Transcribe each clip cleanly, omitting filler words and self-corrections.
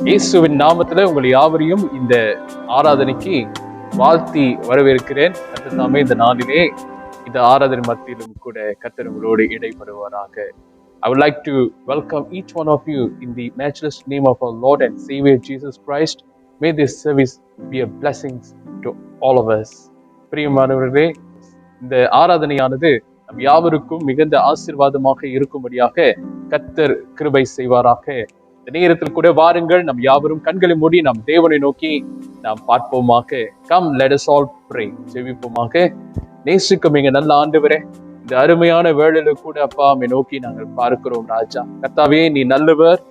இயேசுவின் நாமத்துல உங்களை யாவரையும் இந்த ஆராதனைக்கு வாழ்த்தி வரவேற்கிறேன். கர்த்தர் தாமே இந்த நாளிலே இந்த ஆராதனை மத்தியிலும் கூட கர்த்தர் உங்களோடு இடைப்படுவாராக. I would like to welcome each one of you in the matchless name of our Lord and Savior Jesus Christ. May this service be a blessing to all of us. பிரியமானவர்களே, இந்த ஆராதனையானது நம் யாவருக்கும் மிகுந்த ஆசீர்வாதமாக இருக்கும்படியாக கர்த்தர் கிருபை செய்வாராக. இந்த நேரத்தில் கூட வாருங்கள், நம் யாவரும் கண்களை மூடி நாம் தேவனை நோக்கி நாம் பார்ப்போமாக. Come, let us all pray. ஜெபிப்போமாக. நேசிக்கும் எங்க நல்ல ஆண்டவரே, இந்த அருமையான வேளையில கூட அப்பா அம்மை நோக்கி நாங்கள் பார்க்கிறோம் ராஜா. கர்த்தாவே, நீ நல்லவர்,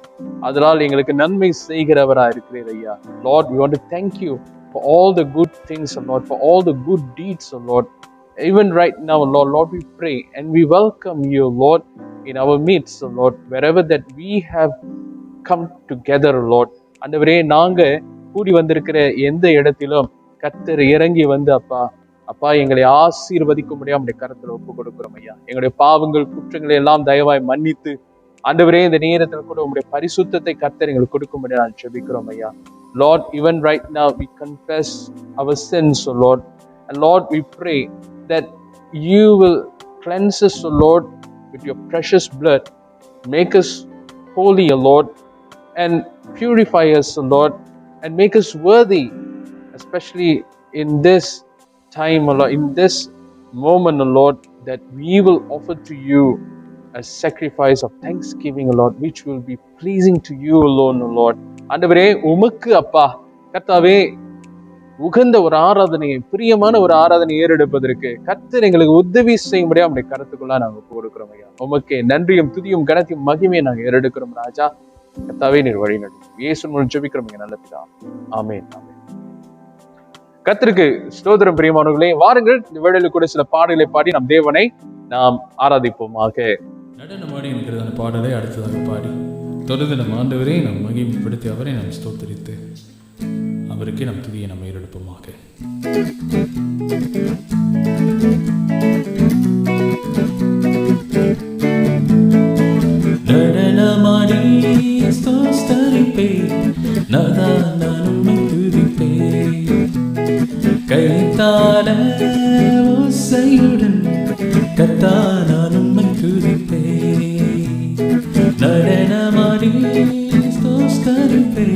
அதனால் எங்களுக்கு நன்மை செய்கிறவரா இருக்கிறீர் ஐயா. Lord, we want to thank you for all the good things, Lord, for all the good deeds, Lord. Even right now, Lord, we pray and we welcome you, Lord, in our midst, Lord, wherever that we have come together, Lord. ஆண்டவரே, நாங்க கூடி வந்திருக்கிற எந்த இடத்திலும் கர்த்தர் இறங்கி வந்து அப்பா எங்களை ஆசீர்வதிக்கும்படியா நம்முடைய கரத்துல ஒப்பு கொடுக்கிறோம் ஐயா. எங்களுடைய பாவங்கள் குற்றங்களை எல்லாம் தயவாய் மன்னித்து ஆண்டவரே, இந்த நேரத்தில் கூட உங்களுடைய பரிசுத்தத்தை கர்த்தர் எங்களுக்கு கொடுக்கும்படியா நான் ஜெபிக்கிறோம் ஐயா. Lord, even right now we confess our sins, O Lord, and Lord, we pray that you will cleanse us, O Lord, with your precious blood, make us holy, O Lord, and purify us, O Lord, and make us worthy, especially in this time, O Lord, in this moment, O Lord, that we will offer to you a sacrifice of thanksgiving, O Lord, which will be pleasing to you alone, O Lord. ஆண்டவரே, உமக்கு அப்பா கர்த்தாவே உகந்த ஒரு ஆராதனையை, பிரியமான ஒரு ஆராதனை ஏறெடுப்பதற்கு கர்த்தர் எங்களுக்கு உதவி செய்யும்படியா நம்முடைய கருத்துக்குள்ள நாங்க கொடுக்கிறோம் ஐயா. உமக்கு நன்றியும் துதியும் கனத்தையும் மகிமையை நாங்க ஏறெடுக்கிறோம் ராஜா. கர்த்தாவே, நீர் வழி நடத்தும். இயேசு மூலம் ஜெபிக்கிறோம் எங்க நல்ல பிதா. ஆமென், ஆமென். கர்த்தருக்கு ஸ்தோத்திரம். பிரியமானவர்களே, வாருங்கள், இந்த வேளையில கூட சில பாடல்களை பாடி நம் தேவனை நாம் ஆராதிப்போமாக. நடனமாடி என்கிறதான பாடலை அடுத்ததாக பாடி தொடர்ந்து நம் ஆண்டவரை நாம் மகிமைப்படுத்தி அவரை நாம் ஸ்தோத்தரித்து அவருக்கே நம் துதியை நம்ம ஏறெடுப்போமாக. நடனமாடி ஸ்தோத்தரிப்பே, நான் உம்மை துதிப்பே, கைத்தாள ஓசையுடன் கர்த்தா நான் உம்மை துதிப்பே. நடனமாடி ஸ்தோத்தரிப்பே,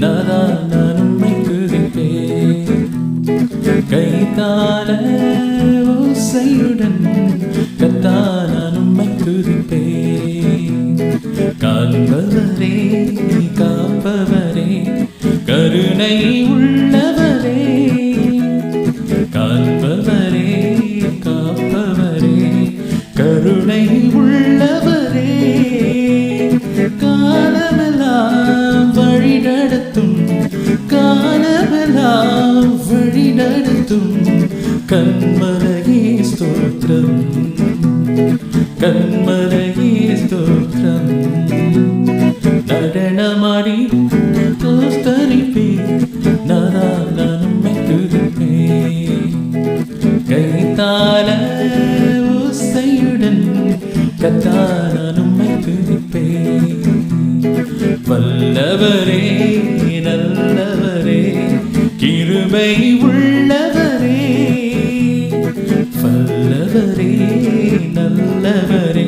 நான் உம்மை துதிப்பே, கைத்தாள ஓசையுடன் கர்த்தா நான் உம்மை துதிப்பே. காண்பவரே, காப்பவரே, கருணை உள்ளவரே, காண்பவரே, காப்பவரே, கருணை உள்ளவரே, காலமெல்லாம் வழி நடத்தும், காலமெல்லாம் வழி நடத்தும் கண்மலையே ஸ்தோத்திரம், கண்மலையே ஸ்தோத்திரம். நடனமாடி ஸ்தோத்தரிப்பே, நான் உம்மை துதிப்பே, கைத்தாள ஓசையுடன் கர்த்தா நான் உம்மை துதிப்பே. வல்லவரே, நல்லவரே, கிருபை உள்ளவரே, வல்லவரே, நல்லவரே,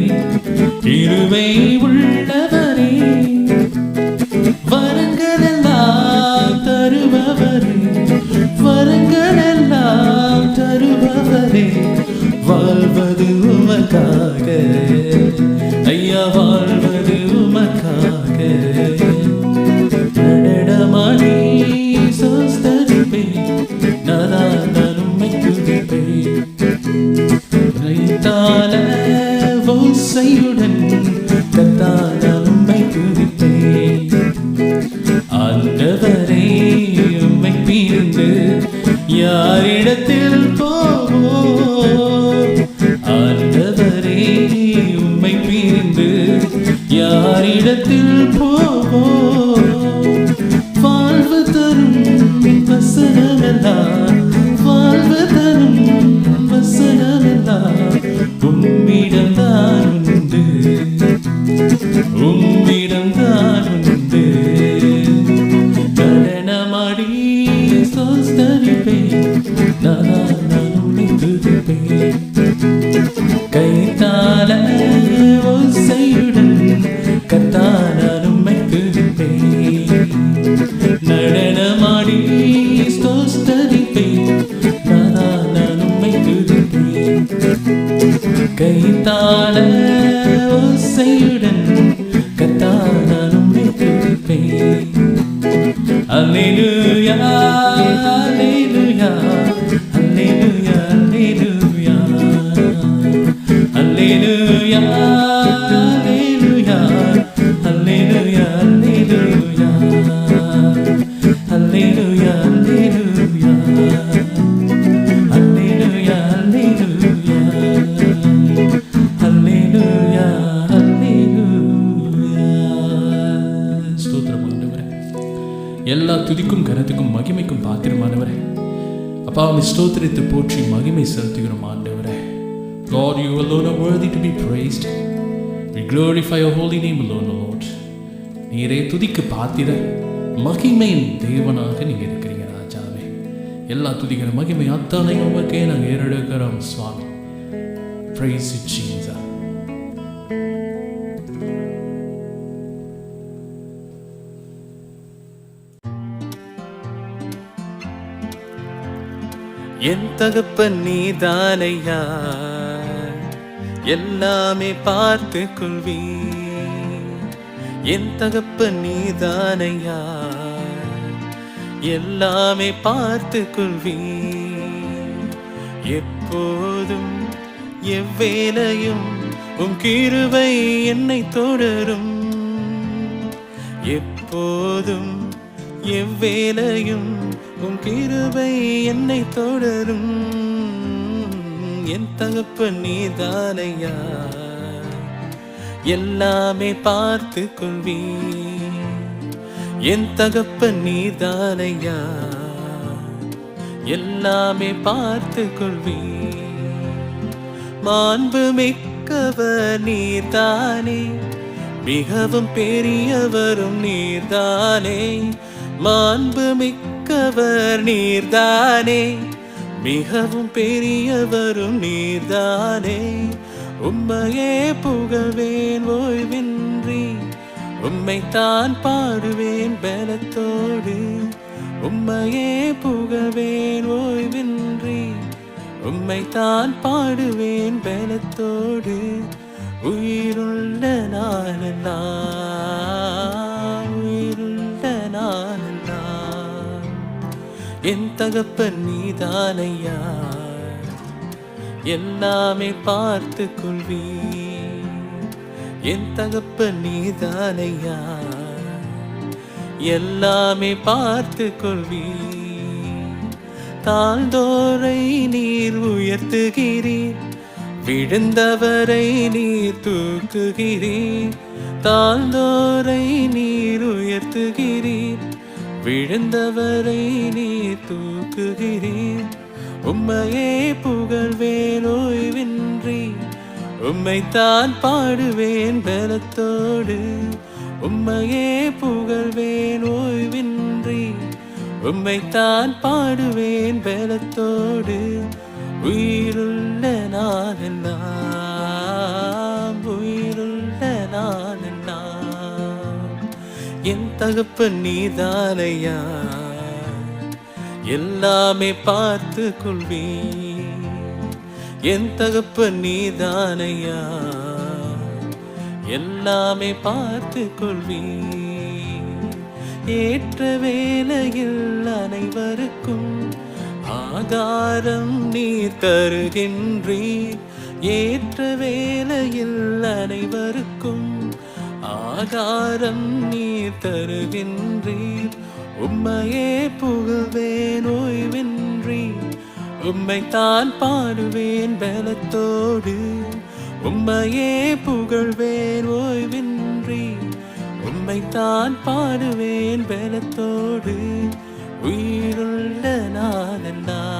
கிருபை உள்ளவரே, வரங்களெல்லாம் தருபவரே, வரங்களெல்லாம் தருபவரே, வாழ்வது உமக்காக ஐயா, வாழ்வது உமக்காக. நடனமாடி ஸ்தோத்தரிப்பே, நான் உம்மை துதிப்பே, கைத்தாள ஓசையுடன் கர்த்தா நான் உம்மை துதிப்பே. ஆண்டவரே, உம்மை பிரிந்து யாரிடத்தில் போவோம்? ஆண்டவரே, உம்மை பிரிந்து யாரிடத்தில் போவோம்? வாழ்வு தரும் வசனமெல்லாம், வாழ்வு தரும் வசனமெல்லாம் உம்மிடம்தான் உண்டு, உம்மிடம்தான் உண்டு. எக்கால ஓசையுடன் கர்த்தாவே நான் உம்மை துதிப்பேன். அல்லேலூயா அல்லேலூயா அல்லேலூயா அல்லேலூயா அல்லேலூயா அல்லேலூயா அல்லேலூயா அல்லேலூயா அல்லேலூயா அல்லேலூயா அல்லேலூயா அல்லேலூயா. ஸ்தோத்திரம் ஆண்டவரே, எல்லா துதிக்கும் கனத்துக்கும் மகிமைக்கும் பாத்திரமானவரே, அப்பா உம்மை ஸ்தோத்திரித்து போற்றி மகிமை செலுத்துகிறோம் ஆண்டவரே. Lord, you alone are worthy to be praised. We glorify your holy name alone, Lord. நீரே துதிக்கு பாத்திர மகிமையின் தேவனாக நீங்க இருக்கிறீங்க ராஜாவே. எல்லா துதிக்கிற மகிமை அத்தனை உமக்கே நாங்கள் ஏறெடுக்கிறோம் சுவாமி. Praise you, Jesus. என் தகப்பன் நீதானையா, எல்லாமே பார்த்து கொள்வி. என் தகப்பன் நீதானையா, எல்லாமே பார்த்து கொள்வி. எப்போதும் எவ்வேளையும் உம் கிருபை என்னை தொடரும். எப்போதும் எவ்வேளையும் உம் கிருபை என்னை தொடரும். என் தகப்பன் நீதானையா, எல்லாமே பார்த்து கொள்வி. என் தகப்பன் நீதானையா, எல்லாமே பார்த்து கொள்வி. மாண்பு மிக்கவர் நீர்தானே, மிகவும் பெரியவரும் நீர்தானே. மாண்பு மிக்கவர் நீர்தானே, மிகவும் பெரியவரும் நீர்தானே. உம்மையே புகழ்வேன் ஓய்வின்றி, உம்மைத்தான் பாடுவேன் பலத்தோடு. உம்மையே புகழ்வேன் ஓய்வின்றி, உம்மைத்தான் பாடுவேன் பலத்தோடு. உயிருள்ள நாளெல்லாம், உயிருள்ள நாளெல்லாம் என் தகப்பன் நீதானையா, எல்லாமே பார்த்து கொள்வி. என் தகப்பன் நீதானையா, எல்லாமே பார்த்து கொள்வி. தாழ்ந்தோரை நீர் உயர்த்துகிறீர், விழுந்தவரை நீர் தூக்குகிறீர். தாழ்ந்தோரை நீர் உயர்த்துகிறீர், விழுந்தவரை நீர் தூக்குகிறீர். உம்மையே புகழ்வேன் ஓய்வின்றி, உம்மைத்தான் பாடுவேன் பலத்தோடு. உம்மையே புகழ்வேன் ஓய்வின்றி, உம்மைத்தான் பாடுவேன் பலத்தோடு. உயிருள்ள நாளெல்லாம், உயிருள்ள நாளெல்லாம் என் தகப்பன் நீதானையா, எல்லாமே பார்த்து கொள்வி. என் தகப்பன் நீதானையா, எல்லாமே பார்த்து கொள்வி. ஏற்ற வேளையில் அனைவருக்கும் ஆகாரம் நீர் தருகின்றீர். ஏற்ற வேளையில் அனைவருக்கும் ஆகாரம் நீர் தருகின்றீர். உம்மையே புகழ்வேன் ஓய்வின்றி, உம்மைத்தான் பாடுவேன் பலத்தோடு. உம்மையே புகழ்வேன் ஓய்வின்றி, உம்மைத்தான் பாடுவேன் பலத்தோடு. உயிருள்ள நாளெல்லாம்,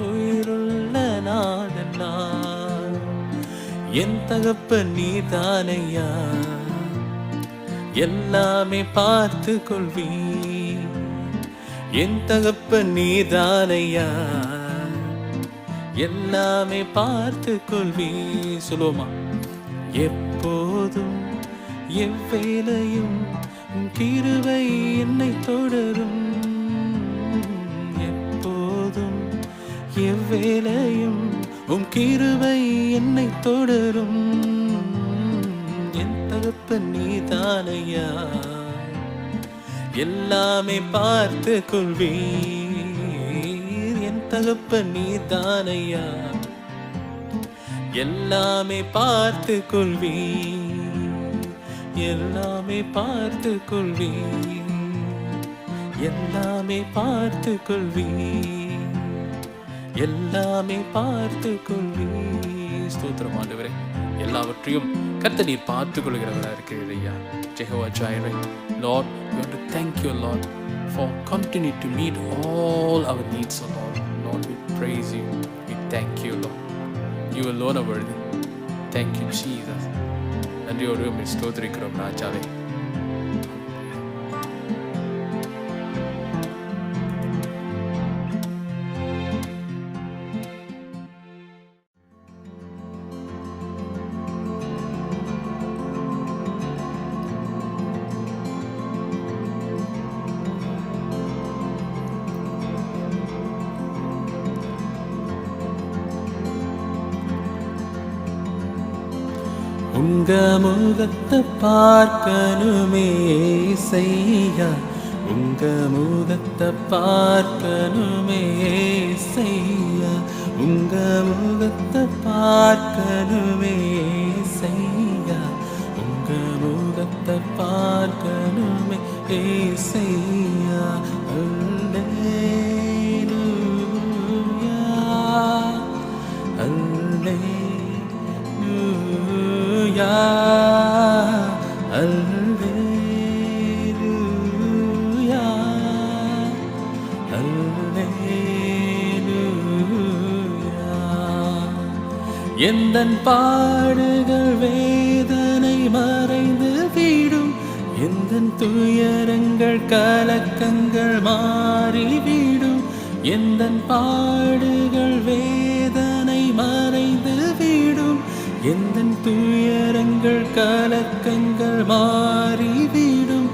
உயிருள்ள நாளெல்லாம் என் தகப்பன் நீதானையா, எல்லாமே பார்த்து கொள்வி. என் தகப்பன் நீதானையா, எல்லாமே பார்த்து கொள்வி. சொல்லுவோமா? எப்போதும் எவ்வேளையும் உம் கிருபை என்னை தொடரும். எப்போதும் எவ்வேளையும் உம் கிருபை என்னை தொடரும். என் தகப்பன் நீதானையா, எல்லாமே பார்த்து கொள்வீர். என் தகப்பன் நீதானையா, எல்லாமே பார்த்து கொள்வீர். எல்லாமே பார்த்து கொள்வீர். எல்லாமே பார்த்து கொள்வீர். எல்லாமே பார்த்து கொள்வீர். ஸ்தோத்திரம் ஆண்டவரே, எல்லாவற்றையும் கர்த்தர் நீர் பார்த்துக் கொள்கிறவராக இருக்கிறீர் ஐயா. Jehovah Jireh, Lord, we want to thank you, Lord, for continue to meet all our needs, O Lord. Lord, we praise you. We thank you, Lord. You alone are worthy. Thank you, Jesus. நன்றியோடு உம்மை ஸ்தோத்திரிக்கிறோம் ராஜாவே. உங்க முகத்தை பார்க்கணுமே செய்யா, உங்க முகத்தை பார்க்கணுமே செய்யா, உங்க முகத்தை பார்க்கணுமே செய்யா, உங்க முகத்தை பார்க்கணுமே செய்யா. அல்லேலூயா, அல்லேலூயா, அல்லேலூயா, அல்லேலூயா. எந்தன் பாடுகள் வேதனை மறைந்து விடும், எந்தன் துயரங்கள் கலக்கங்கள் மாறிவிடும். எந்தன் பாடுகள் வேதனை மறைந்து விடும், எந்தன் துயரங்கள் கலக்கங்கள் மாறிவிடும்.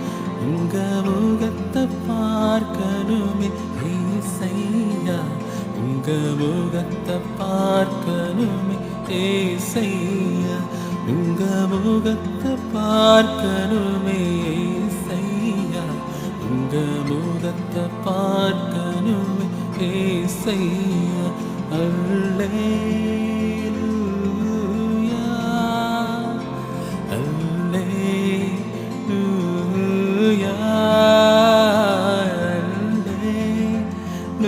உங்க முகத்தை பார்க்கணுமே ஏசையா, உங்க முகத்தை பார்க்கணுமே ஏசையா, உங்க முகத்தை பார்க்கணுமே ஏசையா, உங்க முகத்தை பார்க்கணுமே ஏசையா. அல்லேலூயா, அல்லேலூயா,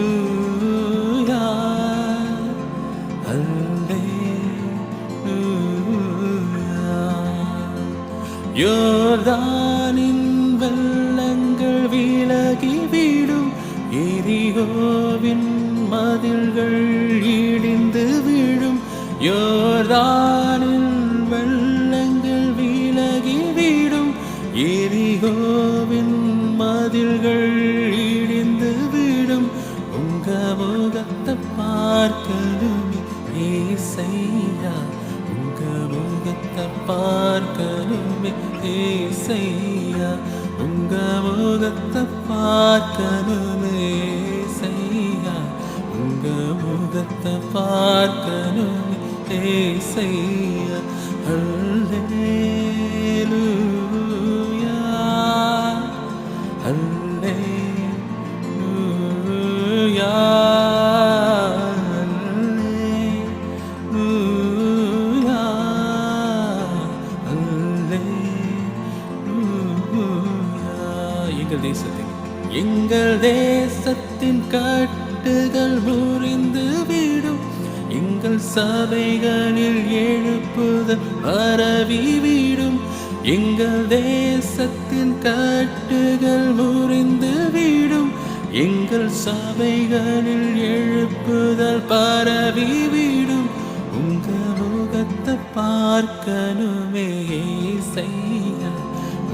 அல்லேலூயா, அல்லேலூயா. யோர்தானின் வெள்ளங்கள் விலகிவிடும், எரிகோவின் மதில்கள் இடிந்து விழும். யோர்தானின் வெள்ளங்கள் விலகிவிடும், எரிகோவின் மதில்கள் இடிந்து விடும். உங்க முகத்தை பார்க்கணுமே ஏசையா, உங்க முகத்தை பார்க்கணுமே ஏசையா, உங்க முகத்தை பார்க்கணுமே ஏசையா, உங்க முகத்தை பார்க்கணுமே ஏசையா. அல்லேலூயா, அல்லேலூயா, அல்லேலூயா, அல்லேலூயா. எங்கள் தேசத்தின் கட்டுகள் முறிந்து விடும், எங்கள் சபைகளில் எழுப்புதல் பரவிவிடும். எங்கள் தேசத்தின் கட்டுகள் முறிந்து விடும், எங்கள் சபைகளில் எழுப்புதல் பரவிவிடும். உங்க முகத்தை பார்க்கணுமே ஏசையா,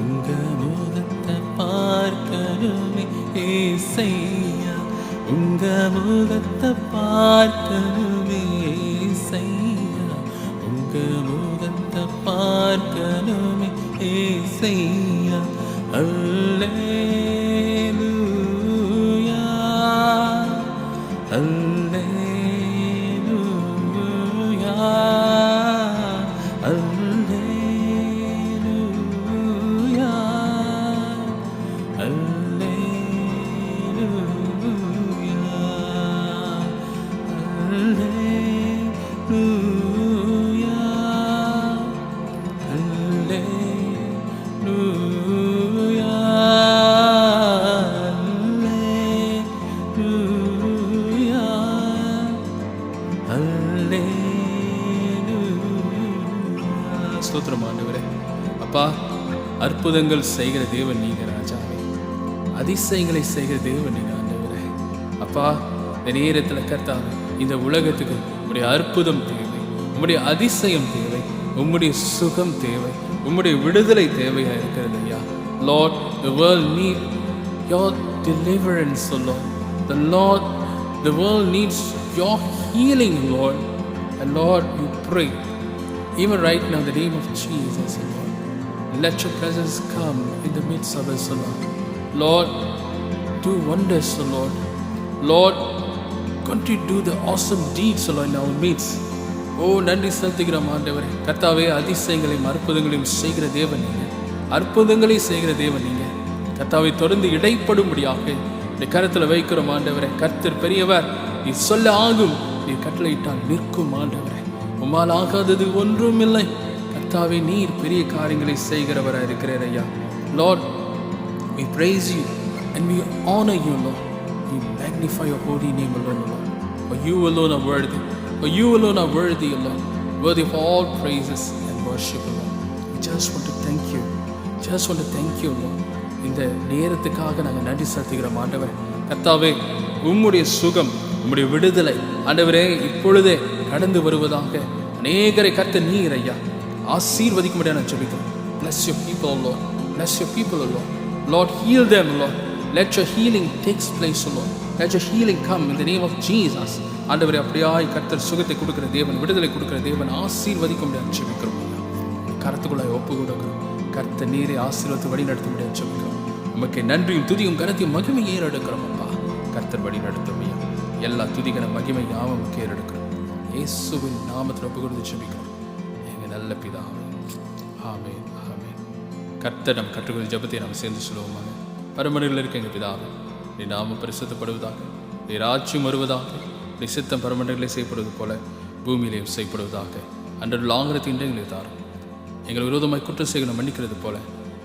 உங்க முகத்தை பார்க்கணுமே ஏசையா, உங்க முகத்தை பார்க்கணுமே ஏசையா, உங்க முகத்தை பார்க்கணுமே ஏசையா. அல்லேலூயா, அல்லேலூயா, ஸ்தோத்திரம் ஆண்டவரே. அப்பா, அற்புதங்கள் செய்கிற தேவன் நீங்க ராஜாவே, அதிசயங்களை செய்கிற தேவன் நீங்க ஆண்டவரே. அப்பா, இந்த நேரத்தில் கர்த்தாவே, இந்த உலகத்துக்கு உம்முடைய அற்புதம் தேவை, உம்முடைய அதிசயம் தேவை, உம்முடைய சுகம் தேவை, உம்முடைய விடுதலை தேவையா இருக்கிறது ஐயா. Lord, the world need your deliverance, O Lord. The world needs your healing, Lord. And Lord, we pray, even right now, in the name of Jesus, O Lord, let your presence come in the midst of us, O Lord. Lord, do wonders, O Lord. Lord, continue to do the awesome deeds, O Lord, in our midst. ஓ, நன்றி செலுத்துகிறோம் ஆண்டவரே. கர்த்தாவே, அதிசயங்களையும் அற்புதங்களையும் செய்கிற தேவன் நீங்க, அற்புதங்களை செய்கிற தேவன் நீங்க. கர்த்தாவை தொடர்ந்து இடைப்படும்படியாக இந்த கருத்தில் வைக்கிறோம் ஆண்டவரே. கர்த்தர் பெரியவர், நீ சொல்ல ஆகும், நீ கட்டளையிட்டால் நிற்கும் ஆண்டவரே. உம்மால் ஆகாதது ஒன்றும் இல்லை. கர்த்தாவே, நீர் பெரிய காரியங்களை செய்கிறவராக இருக்கிறார் ஐயா. Lord, we praise you and we honor you, Lord. We magnify your holy name alone, Lord. For you alone are worthy. For you alone are worthy, Lord. Worthy of all praises and worship, Lord. We just want to thank you. Just want to thank you, Lord. இந்த நேரத்துக்காக நாங்கள் நன்றி செலுத்துகிறோம் ஆண்டவரே. கர்த்தாவே, உம்முடைய சுகம், உம்முடைய விடுதலை ஆண்டவரே இப்பொழுதே கடந்து வருவதாக அநேகரை கர்த்தர் நீர் ஐயா ஆசீர்வதிக்க முடியாது நான் ஜெபிக்கிறேன். Bless your people, Lord. Bless your people, Lord. Lord, heal them, Lord. Let your healing takes place, Lord. Let your healing come in the name of Jesus. ஆண்டவரே, அப்படியாய் கர்த்தர் சுகத்தை கொடுக்கிற தேவன், விடுதலை கொடுக்கிற தேவன், ஆசீர்வதிக்க முடியாது ஜெபிக்கிறோம். கருத்துக்குள்ளாய் ஒப்பு கொடுக்கிறோம். கர்த்தர் நீரை ஆசீர்வதித்து வழி நடத்த முடியாது ஜெபிக்கிறோம். நமக்கு நன்றியும் துதியும் கனத்தையும் மகிமையை ஏறெடுக்கிறோம் அப்பா. கர்த்தர் வழி நடத்தும் ஐயா. எல்லா துதிகன மகிமை யாவமுக்கு ஏறெடுக்கிறோம். இயேசுவின் நாமத்தில் ஒப்பு கொடுத்து ஜெபிக்கிறோம் எங்கள் நல்ல பிதாவே. ஆமென், ஆமென். கர்த்தர் நம் கற்றுக்கொள்ள ஜெபத்தை நாம் சேர்ந்து சொல்லுவோமாக. பரமனில் இருக்க எங்கள் பிதாவே, நீ நாமம் பரிசுத்தப்படுவதாக, நீ ராஜ்யம் வருவதாக, நீ சித்தம் பரமண்டங்களை செய்யப்படுவது போல பூமியிலேயும் செய்யப்படுவதாக. அன்று ஆங்கிலத்தின் எங்களை தாரும். எங்கள் விரோதமாய் குற்றம் செய்கிற மன்னிக்கிறது போல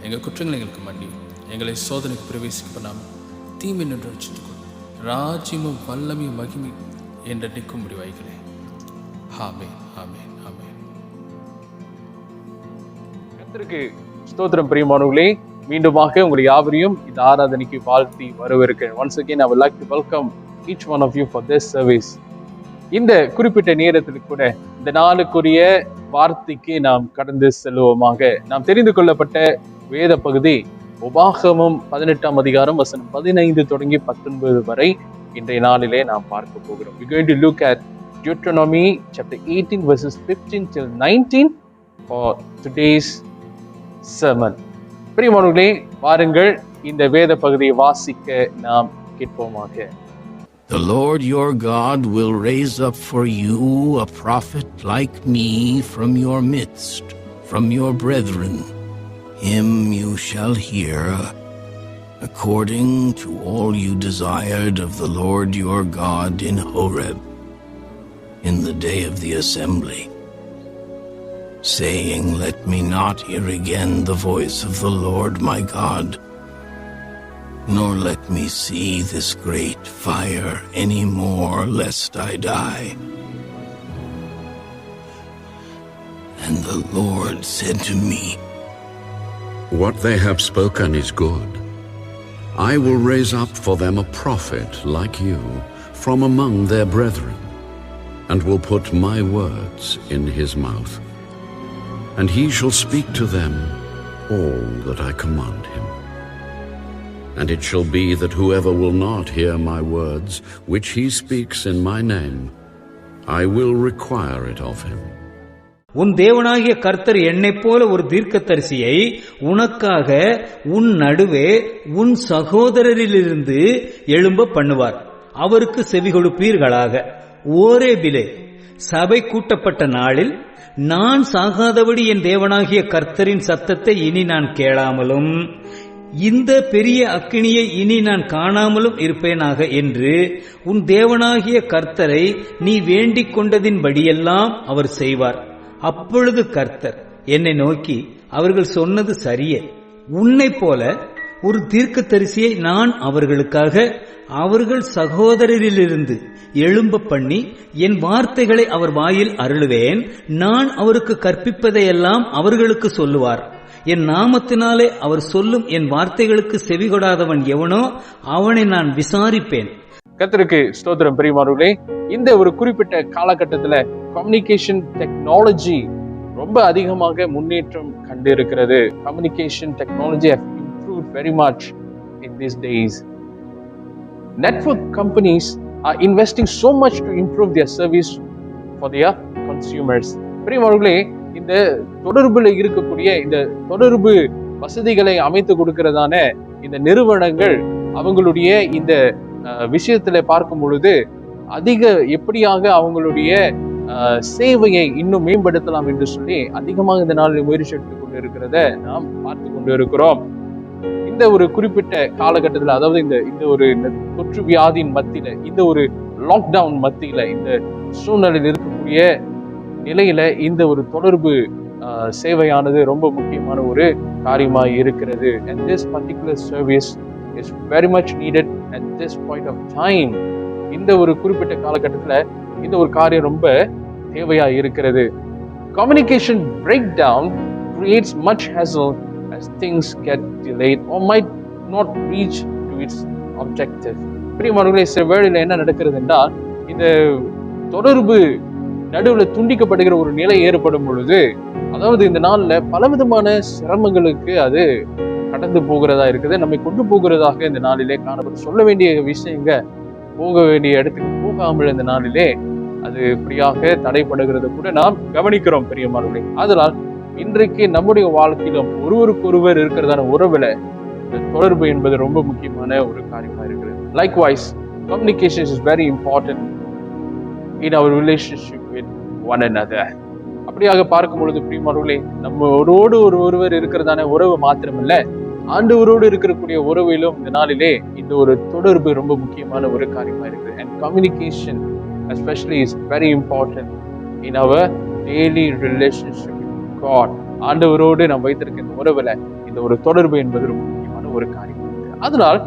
எங்கள் குற்றங்களை எங்களுக்கு மன்னி. எங்களை சோதனைக்கு பிரவேசிக்க பண்ணாமல் தீமை நின்று வச்சுக்கொள். ராஜ்யமும் வல்லமையும் மகிமை என்ற நிற்கும் முடிவாய்களே. ஆமென், ஆமென், ஆமென். கர்த்தருக்கு ஸ்தோத்திரம். பிரியமானவர்களே, மீண்டுமாக உங்களை யாவரையும் இந்த ஆராதனைக்கு வாழ்த்தி வரவேற்கிறேன். Once again, I would like to welcome each one of you for this service. இந்த குறிப்பிட்ட நேரத்தில் கூட இந்த நாளுக்குரிய வார்த்தைக்கு நாம் கடந்து செல்வோமாக. நாம் தெரிந்து கொள்ளப்பட்ட வேத பகுதி உபாகமம் 18ஆம் அதிகாரம் வசனம் 15 தொடங்கி 19 வரை இன்றைய நாளிலே நாம் பார்க்க போகிறோம். We're going to look at Deuteronomy chapter 18 verses 15 till 19 for today's sermon. பிரியமானவர்களே, வாருங்கள் இந்த வேத பகுதியை வாசிக்க நாம் கேட்போமாக. The Lord your God will raise up for you a prophet like me from your midst, from your brethren. Him you shall hear, according to all you desired of the Lord your God in Horeb, in the day of the assembly, saying, Let me not hear again the voice of the Lord my God, nor let me see this great fire any more, lest I die. And the Lord said to me, What they have spoken is good. I will raise up for them a prophet like you from among their brethren, and will put my words in his mouth. And he shall speak to them all that I command him. And it shall be that whoever will not hear my words, which he speaks in my name, I will require it of him. உன் தேவனாகிய கர்த்தர் என்னைப் போல ஒரு தீர்க்கதரிசியை உனக்காக உன் நடுவே உன் சகோதரரிலிருந்து எழும்ப பண்ணுவார். அவருக்கு செவி கொடுப்பீர்களாக. ஓரேபிலே சபை கூட்டப்பட்ட நாளில் நான் சாகாதபடி என் தேவனாகிய கர்த்தரின் சத்தத்தை இனி நான் கேளாமலும் இந்த பெரிய அக்கினியை இனி நான் காணாமலும் இருப்பேனாக என்று உன் தேவனாகிய கர்த்தரை நீ வேண்டிக் கொண்டதின்படியெல்லாம் அவர் செய்வார். அப்பொழுது கர்த்தர் என்னை நோக்கி, அவர்கள் சொன்னது சரியே, உன்னை போல ஒரு தீர்க்கதரிசியை நான் அவர்களுக்காக அவர்கள் சகோதரரிலிருந்து எழும்ப பண்ணி என் வார்த்தைகளை அவர் வாயில் அருளுவேன். நான் அவருக்கு கற்பிப்பதையெல்லாம் அவர்களுக்கு சொல்லுவார். என் நாமத்தினாலே அவர் சொல்லும் என் வார்த்தைகளுக்கு செவிகொடாதவன் எவனோ அவனை நான் விசாரிப்பேன். கர்த்தருக்கு ஸ்தோத்திரம். பிரியமானவர்களே, இந்த ஒரு குறிப்பிட்ட காலகட்டத்துல கம்யூனிகேஷன் டெக்னாலஜி ரொம்ப அதிகமாக முன்னேற்றம் கண்டு இருக்கிறது. Communication technology have improved very much in these days. Network companies are investing so much to improve their service for their consumers. பிரியமானவர்களே, இந்த தொடர்புல இருக்கக்கூடிய இந்த தொடர்பு வசதிகளை அமைத்து கொடுக்கிறதான இந்த நிறுவனங்கள் அவங்களுடைய இந்த விஷயத்துல பார்க்கும் பொழுது எப்படியாக அவங்களுடைய சேவையை இன்னும் மேம்படுத்தலாம் என்று சொல்லி அதிகமாக இந்த நாளில் முயற்சி எடுத்துக் கொண்டு இருக்கிறத நாம் பார்த்து கொண்டு இருக்கிறோம். இந்த ஒரு குறிப்பிட்ட காலகட்டத்தில், அதாவது இந்த ஒரு தொற்று வியாதியின் மத்தியில, இந்த ஒரு லாக்டவுன் மத்தியில, இந்த சூழ்நிலையில் இருக்கக்கூடிய நிலையில இந்த ஒரு தொடர்பு சேவையானது ரொம்ப முக்கியமான ஒரு காரியமாக இருக்கிறது. And this particular service is very much needed at this point of time. இந்த ஒரு குறிப்பிட்ட காலகட்டத்துல இந்த ஒரு காரியம் ரொம்ப தேவையா இருக்கிறது. Communication breakdown creates much hassle as things get delayed or might not reach to its objective. பிரியமானவர்களே, சில வேளையில என்ன நடக்கிறது என்றால், இந்த தொடர்பு நடுவில் துண்டிக்கப்படுகிற ஒரு நிலை ஏற்படும் பொழுது, அதாவது இந்த நாள்ல பலவிதமான சிரமங்களுக்கு அது கடந்து போகிறதா இருக்குது, நம்மை கொண்டு போகிறதாக இந்த நாளிலே காணப்படும். சொல்ல வேண்டிய விஷயங்க போக வேண்டிய இடத்துக்கு போகாமல் இந்த நாளிலே அது இப்படியாக தடைப்படுகிறத கூட நாம் கவனிக்கிறோம் பிரியமானவர்களே. அதனால் இன்றைக்கு நம்முடைய வாழ்க்கையிலும் ஒருவருக்கொருவர் இருக்கிறதான உறவுல இந்த தொடர்பு என்பது ரொம்ப முக்கியமான ஒரு காரியமா இருக்கிறது. Likewise, communication is very important in our relationship with one another. அப்படியாக பார்க்கும் பொழுது பிரியமானவர்களே, நம்ம ஒருவர் இருக்கிறதான உறவு மாத்திரமல்ல, ஆண்டவரோடு இருக்கக்கூடிய உறவிலும் இந்த நாளிலே இந்த ஒரு தொடர்பு ரொம்ப முக்கியமான ஒரு காரியமா இருக்குது. And communication especially is very important in our daily relationship with God. ஆண்டவரோடு நாம் வைத்திருக்க இந்த உறவுல இந்த ஒரு தொடர்பு என்பது ரொம்ப முக்கியமான ஒரு காரியம் இருக்கு. அதனால்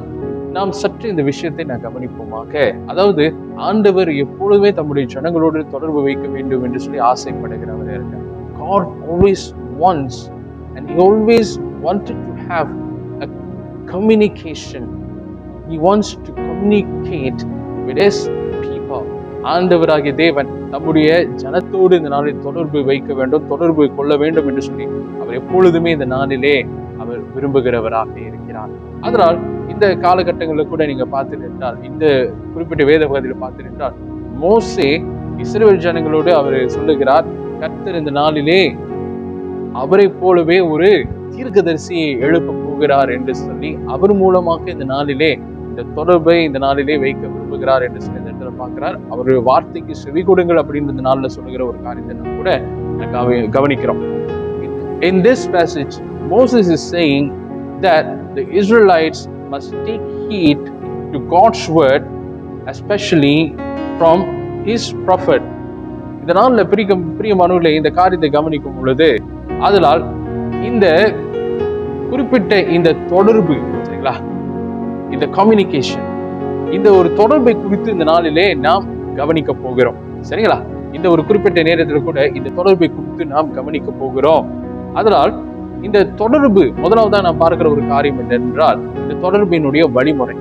நாம் சற்று இந்த விஷயத்தை நான் கவனிப்போமாக. அதாவது ஆண்டவர் எப்பொழுதுமே தம்முடைய ஜனங்களோடு தொடர்பு வைக்க வேண்டும் என்று சொல்லி ஆசைப்படுகிறவர் இருக்கார். God always wants and he always wanted to have a communication. He wants to communicate with his people. ஆண்டவராகிய தேவன் நம்முடைய ஜனத்தோடு இந்த நாளில் தொடர்பு வைக்க வேண்டும், தொடர்பு கொள்ள வேண்டும் என்று சொல்லி அவர் எப்பொழுதுமே இந்த நாளிலே அவர் விரும்புகிறவராக இருக்கிறார். அதனால் இந்த காலகட்டங்களில் கூட நீங்க பார்த்துட்டால், இந்த குறிப்பிட்ட வேத பகுதியில் பார்த்துட்டால், மோசே இஸ்ரவேல் ஜனங்களோடு அவர் சொல்லுகிறார், கர்த்தர் இந்த நாளிலே அவரை போலவே ஒரு தீர்க்கதரிசியை எழுப்ப போகிறார் என்று சொல்லி அவர் மூலமாக இந்த நாளிலே இந்த தொடர்பை இந்த நாளிலே வைக்க விரும்புகிறார் என்று சொல்லி இந்த இடத்துல பார்க்கிறார். அவருடைய வார்த்தைக்கு செவி கொடுங்கள் அப்படின்னு இந்த நாளில் சொல்லுகிற ஒரு காரியத்தை நாம் கூட கவனிக்கிறோம். In this passage, Moses is saying that the Israelites must take heed to God's word, especially from his prophet. இதனால பிரியமானவர்களே, இந்த காரியத்தை கவனிக்கும் பொழுது அதனால் இந்த குறிப்பிட்ட இந்த தொடர்பு, சரிங்களா, இந்த கம்யூனிகேஷன், இந்த ஒரு தொடர்பை குறித்து இந்த நாளிலே நாம் கவனிக்க போகிறோம். சரிங்களா, இந்த ஒரு குறிப்பிட்ட நேரத்தில் கூட இந்த தொடர்பை குறித்து நாம் கவனிக்க போகிறோம். அதனால் இந்த தொடர்பு முதலாவதா நாம் பார்க்கிற ஒரு காரியம் என்னென்றால், இந்த தொடர்பினுடைய வழிமுறை.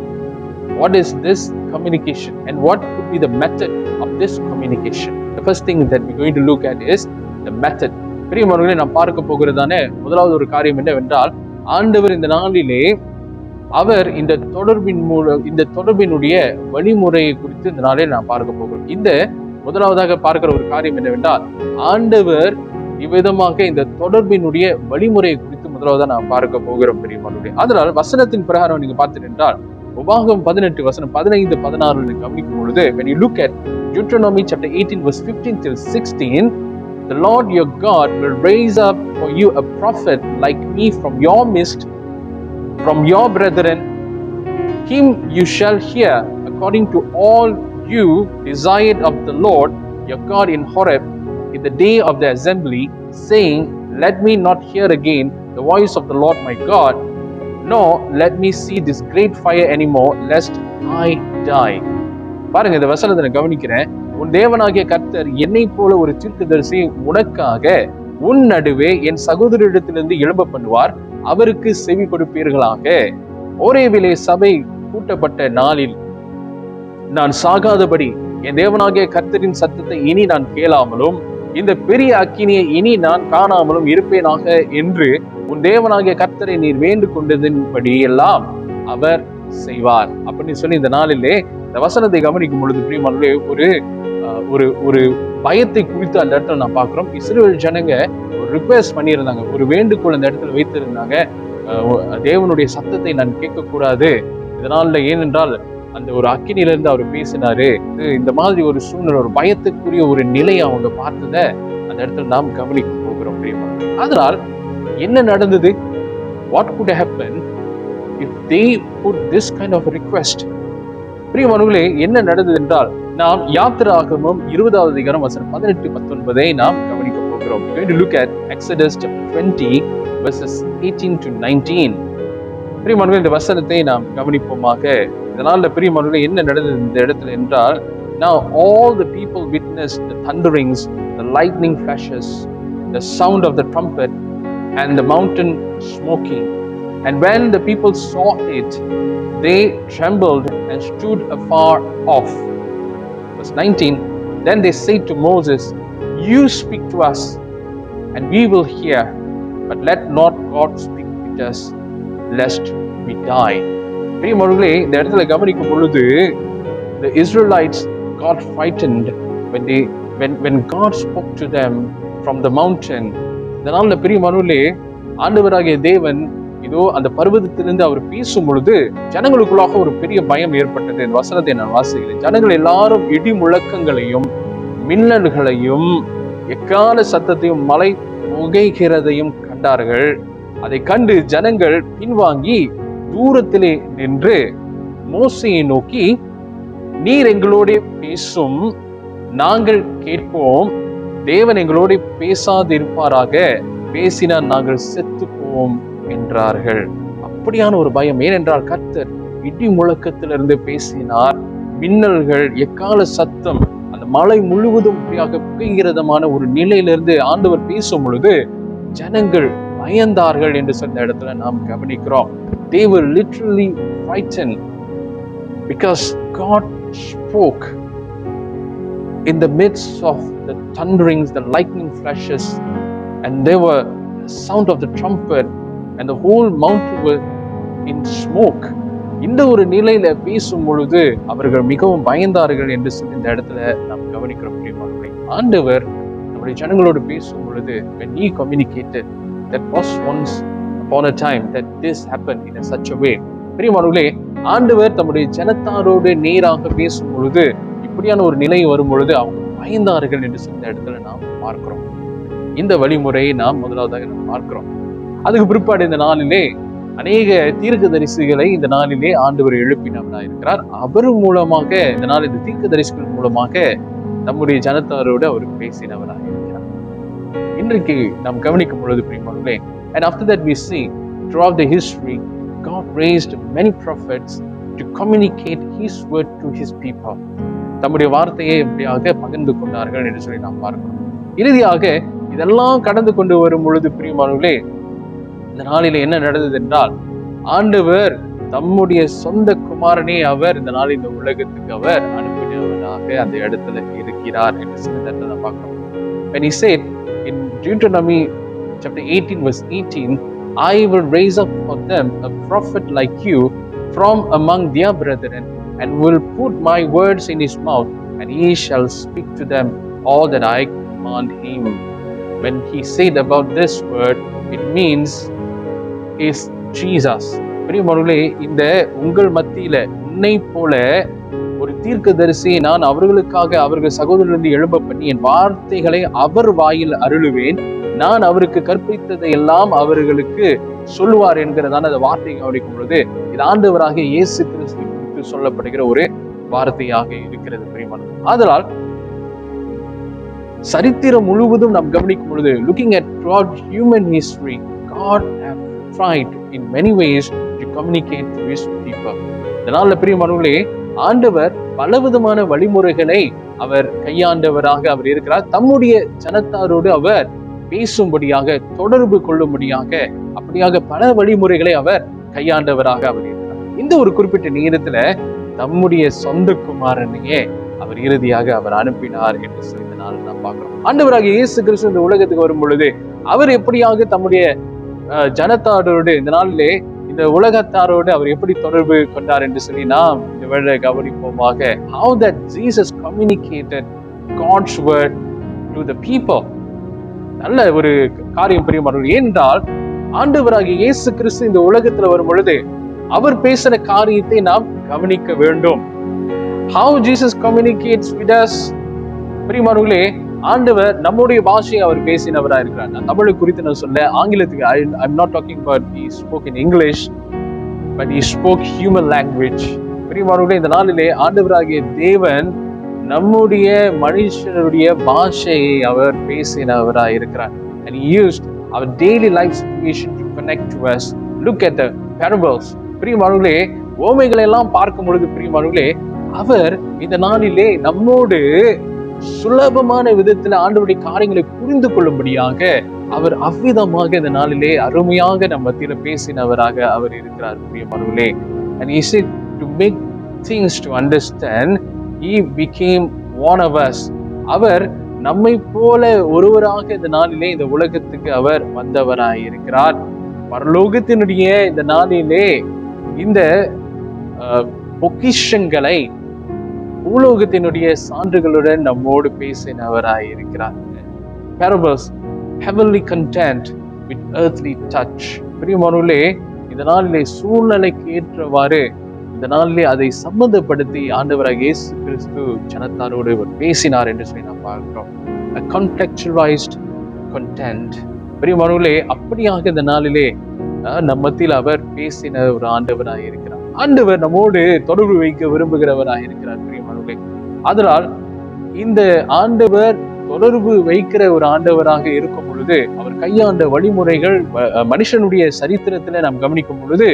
What is this communication and what could be the method of this communication? The first thing that we're going to look at is the method. பிரியமானவர்களே, நாம் பார்க்க போகிறதான முதலாவது ஒரு காரியம் என்னவென்றால், ஆண்டவர் இந்த நாளிலே அவர் இந்த தொடர்பினுடைய வழிமுறையை குறித்து இந்த நாளில் நாம் பார்க்க போகிறோம். இந்த முதலாவதாக பார்க்கிற ஒரு காரியம் என்னவென்றால், ஆண்டவர் இவ்விதமாக இந்த தொடர்பினுடைய வழிமுறையை குறித்து முதலாவதாக நாம் பார்க்க போகிறோம் பிரியமானவர்களே. அதனால் வசனத்தின் பிரகாரம் நீங்க பார்த்துட்டு என்றால், உபாகமம் 18 வசனம் 15, 16 கவனிக்கும் பொழுது, when you look at Deuteronomy chapter 18 verse 15 till 16, the Lord your God will raise up for you a prophet like me from your midst, from your brethren. Him you shall hear according to all you desired of the Lord your God in Horeb in the day of the assembly, saying, let me not hear again the voice of the Lord my God, nor let me see this great fire anymore, lest I die. பாருங்க, இந்த வசனத்தை நான் கவனிக்கிறேன். உன் தேவனாகிய கர்த்தர் என்னை போல ஒரு தீர்க்கதரிசி உனக்காக உன் நடுவே என் சகோதரிடத்திலிருந்து எழும்ப பண்ணுவார், அவருக்கு செவி கொடுப்பீர்களாக. ஓரேவிலே சபை கூட்டப்பட்ட நாளில் நான் சாகாதபடி என் தேவனாகிய கர்த்தரின் சத்தத்தை இனி நான் கேளாமலும் இந்த பெரிய அக்கினியை இனி நான் காணாமலும் இருப்பேனாக என்று உன் தேவனாகிய கர்த்தரை நீர் வேண்டு கொண்டதின்படி எல்லாம் அவர் செய்வார் அப்படின்னு சொல்லி இந்த நாளிலே இந்த வசனத்தை கவனிக்கும் பொழுது பிரியமானவர்களே ஒரு ஒரு பயத்தை குறித்து அந்த இடத்துல நான் பார்க்கிறோம். இஸ்ரவேல் ஜனங்க ஒரு ரிக்வெஸ்ட் பண்ணியிருந்தாங்க, ஒரு வேண்டுகோள் அந்த இடத்துல வைத்திருந்தாங்க. தேவனுடைய சத்தத்தை நான் கேட்கக்கூடாது, இதனால ஏனென்றால் அந்த ஒரு அக்கினியிலிருந்து அவர் பேசினாரு. இந்த மாதிரி ஒரு சூழ்நிலை, ஒரு பயத்துக்குரிய ஒரு நிலையை அவங்க பார்த்தத அந்த இடத்துல நாம் கவனிக்க போகிறோம் பிரியமானவர்களே. அதனால் என்ன நடந்தது? What could happen if they put this kind of a request? பிரியமானவர்களே, என்ன நடந்தது என்றால் நாம் யாத்திராகமம் 20வது அதிகாரம் வசனம் 18-19 நாம் கவனிக்க போகிறோம். We are going to look at Exodus chapter 20 verses 18 to 19. பிரியமானவர்களே, இந்த வசனத்தை நாம் கவனிப்போமாக. இதனால பிரியமானவர்களே என்ன நடந்தது இந்த இடத்துல என்றால், now all the people witnessed the thunderings, the lightning flashes, the sound of the trumpet and the mountain smoking. And when the people saw it, they trembled and stood afar off. Verse 19, then they said to Moses, you speak to us and we will hear, but let not God speak with us, lest we die. பிரியமானவர்களே, இந்த இடத்துல கவனிக்கும் பொழுது the Israelites got frightened when God spoke to them from the mountain. இதனால பிரியமானவர்களே, ஆண்டவராகிய தேவன் இதோ அந்த பர்வதத்திலிருந்து அவர் பேசும் பொழுது ஜனங்களுக்குள்ளாக ஒரு பெரிய பயம் ஏற்பட்டது. இந்த வசனத்தை நான் வாசிக்கிறேன். ஜனங்கள் எல்லாரும் இடி முழக்கங்களையும் மின்னல்களையும் எக்கால சத்தத்தையும் மலை புகைகிறதையும் கண்டார்கள். அதை கண்டு ஜனங்கள் பின்வாங்கி தூரத்திலே நின்று மோசேயை நோக்கி, நீர் எங்களோட பேசும், நாங்கள் கேட்போம், தேவன் எங்களோட பேசாதிருப்பாராக, பேசினால் நாங்கள் செத்து போவோம் என்றார்கள். அப்படியான ஒரு பயம். ஏனென்றால் கர்த்தர் இடி முழக்கத்திலிருந்து பேசினார், மின்னல்கள் எக்கால சத்தம் அந்த மலை முழுவதும் புகைகிறதமான ஒரு நிலையிலிருந்து ஆண்டவர் பேசும் பொழுது ஜனங்கள் பயந்தார்கள் என்று சொன்ன இடத்துல நாம் கவனிக்கிறோம். They were literally frightened because God spoke in the midst of the thunderings, the lightning flashes, and there were the sound of the trumpet, and the whole mountain was in smoke. இந்த ஒரு நிலையில பேசும் பொழுது அவர்கள் மிகவும் பயந்தார்கள் என்று சொல்லி இந்த இடத்துல நாம் கவனிக்கிறோம். ஆண்டவர் நம்முடைய ஜனங்களோடு பேசும் பொழுது when he communicated, that was once upon a time that this happened in a such a way. பிரியமானவர்களே, ஆண்டவர் தம்முடைய ஜனத்தாரோடு நேராக பேசும் பொழுது இப்படியான ஒரு நிலை வரும் பொழுது அவங்க பயந்தார்கள் என்று சொன்ன இடத்துல நாம் பார்க்கிறோம். இந்த வழிமுறையை நாம் முதலாவதாக நாம் பார்க்கிறோம். அதுக்கு பிற்பாடு இந்த நாளிலே அநேக தீர்க்கதரிசிகளை இந்த நாளிலே ஆண்டவர் எழுப்பினவராக இருக்கிறார். அவர் மூலமாக இந்த நாள் இந்த தீர்க்கதரிசிகள் மூலமாக நம்முடைய ஜனத்தாரோடு அவர் பேசினவராக இருக்கிறார். இன்றைக்கு நாம் கவனிக்கும் பொழுது பிரியமானவர்களே, and after that we see throughout the history God raised many prophets to communicate his word to his people. தம்முடைய வார்த்தையை எப்படியாக பகிர்ந்து கொண்டார்கள் என்று சொல்லி நாம் பார்க்கிறோம். இறுதியாக இதெல்லாம் கடந்து கொண்டு வரும் பொழுது பிரியமானவர்களே, இந்த நாளில என்ன நடந்தது என்றால், ஆண்டவர் தம்முடைய சொந்த குமாரனே அவர் இந்த நாள் இந்த உலகத்துக்கு அவர் அனுப்பினவராக அந்த இடத்துல இருக்கிறார் என்று சொல்லி நம்ம பார்க்கிறோம். When he said in Deuteronomy chapter 18 verse 18, I will raise up for them a prophet like you from among their brethren, and will put my words in his mouth, and he shall speak to them all that I command him. When he said about this word, it means is Jesus. பிரியமானவர்களே, இந்த உங்கள் மத்தியில உன்னை போல ஒரு தீர்க்கதரிசி நான் அவர்களுக்காக அவர்கள் சகோதரரிலிருந்து எழும்ப பண்ணி என் வார்த்தைகளை அவர் வாயில் அருளுவேன், நான் அவருக்கு கற்பித்ததை எல்லாம் அவர்களுக்கு சொல்லுவார் என்கிறதான அந்த வார்த்தையை கவனிக்கும் பொழுது இது ஆண்டவராக இயேசு கிறிஸ்து குறித்து சொல்லப்படுகிற ஒரு வார்த்தையாக இருக்கிறது பிரியமானவர்களே. ஆதலால் சரித்திரம் முழுவதும் நாம் கவனிக்கும் பொழுது, looking at throughout human history, God have tried in many ways to communicate to his people. இதனால பிரியமானவர்களே, ஆண்டவர் பலவிதமான வழிமுறைகளை அவர் கையாண்டவராக அவர் இருக்கிறார். தம்முடைய ஜனத்தாரோடு அவர் பேசும்படியாக, தொடர்பு கொள்ளும்படியாக, அப்படியாக பல வழிமுறைகளை அவர் கையாண்டவராக அவர் இருக்கிறார். இந்த ஒரு குறிப்பிட்ட நேரத்துல தம்முடைய சொந்த குமாரனையே அவர் இறுதியாக அவர் அனுப்பினார் என்று சொல்லினால நாம் பார்க்கிறோம். ஆண்டவராக இயேசு கிறிஸ்து இந்த உலகத்துக்கு வரும் பொழுது அவர் எப்படியாக தம்முடைய ஜனத்தாரோடு இந்த நாளிலே இந்த உலகத்தாரோடு அவர் எப்படி தொடர்பு கொண்டார் என்று சொல்லி நாம் இந்த வேளை கவனிப்போமாக. How that Jesus communicated God's word to the people. நல்ல ஒரு காரியம் பிரியமானவர்களே. ஏனென்றால் ஆண்டவராகிய இயேசு கிறிஸ்து இந்த உலகத்துல வரும் பொழுது அவர் பேசுற காரியத்தை நாம் கவனிக்க வேண்டும். How Jesus communicates with us. பிரியமானவர்களே, ஆண்டவர் நம்முடைய பாஷையை அவர் பேசினவராக இருக்கிறார். நான் தமிழை குறித்து நான் சொல்ல, ஆங்கிலத்துக்கு I'm not talking about he spoke in English, but he spoke human language. பிரியமானவர்களே, இந்த நாளிலே ஆண்டவராகிய தேவன் நம்முடைய மனுஷனுடைய பாஷையை அவர் பேசினவராக இருக்கிறார். And he used our daily life situation to connect to us. Look at the parables. பிரியமானவர்களே, ஓமைகளை எல்லாம் பார்க்கும் பொழுது பிரியமானவர்களே, அவர் இந்த நாளிலே நம்மோடு சுலபமான விதத்துல ஆண்டவருடைய காரியங்களை புரிந்து கொள்ளும்படியாக அவர் அவ்விதமாக இந்த நாளிலே அருமையாக நம்ம மத்தியில பேசினவராக அவர் இருக்கிறார் பிரியமானவர்களே. And he said to make things to understand, he became one of us. அவர் நம்மை போல ஒருவராக இந்த நாளிலே இந்த உலகத்துக்கு அவர் வந்தவராய் இருக்கிறார். பரலோகத்தினுடைய இந்த நாளிலே இந்த பொக்கிஷங்களை பூலோகத்தினுடைய சான்றுகளுடன் நம்மோடு பேசினவராய் இருக்கிறார். Parables, heavenly content with earthly touch. பிரியமானவர்களே, இந்த நாளிலே சூழ்நிலைக்கு ஏற்றவாறு இந்த நாளிலே அதை சம்பந்தப்படுத்தி ஆண்டவராக இயேசு கிறிஸ்து ஜனத்தாரோடு பேசினார் என்று சொல்லி நாம் பார்க்கிறோம். A contextualized content. பிரியமானவர்களே, அப்படியாக இந்த நாளிலே நம்மத்தில் அவர் பேசின ஒரு ஆண்டவராக இருக்கிறார். ஆண்டவர் நம்மோடு தொடர்பு வைக்க விரும்புகிறவராக இருக்கிறார் பிரியமானவர்களே. அதனால் இந்த ஆண்டவர் தொடர்பு வைக்கிற ஒரு ஆண்டவராக இருக்கும் பொழுது அவர் கையாண்ட வழிமுறைகள் மனுஷனுடைய சரித்திரத்துல நாம் கவனிக்கும் பொழுது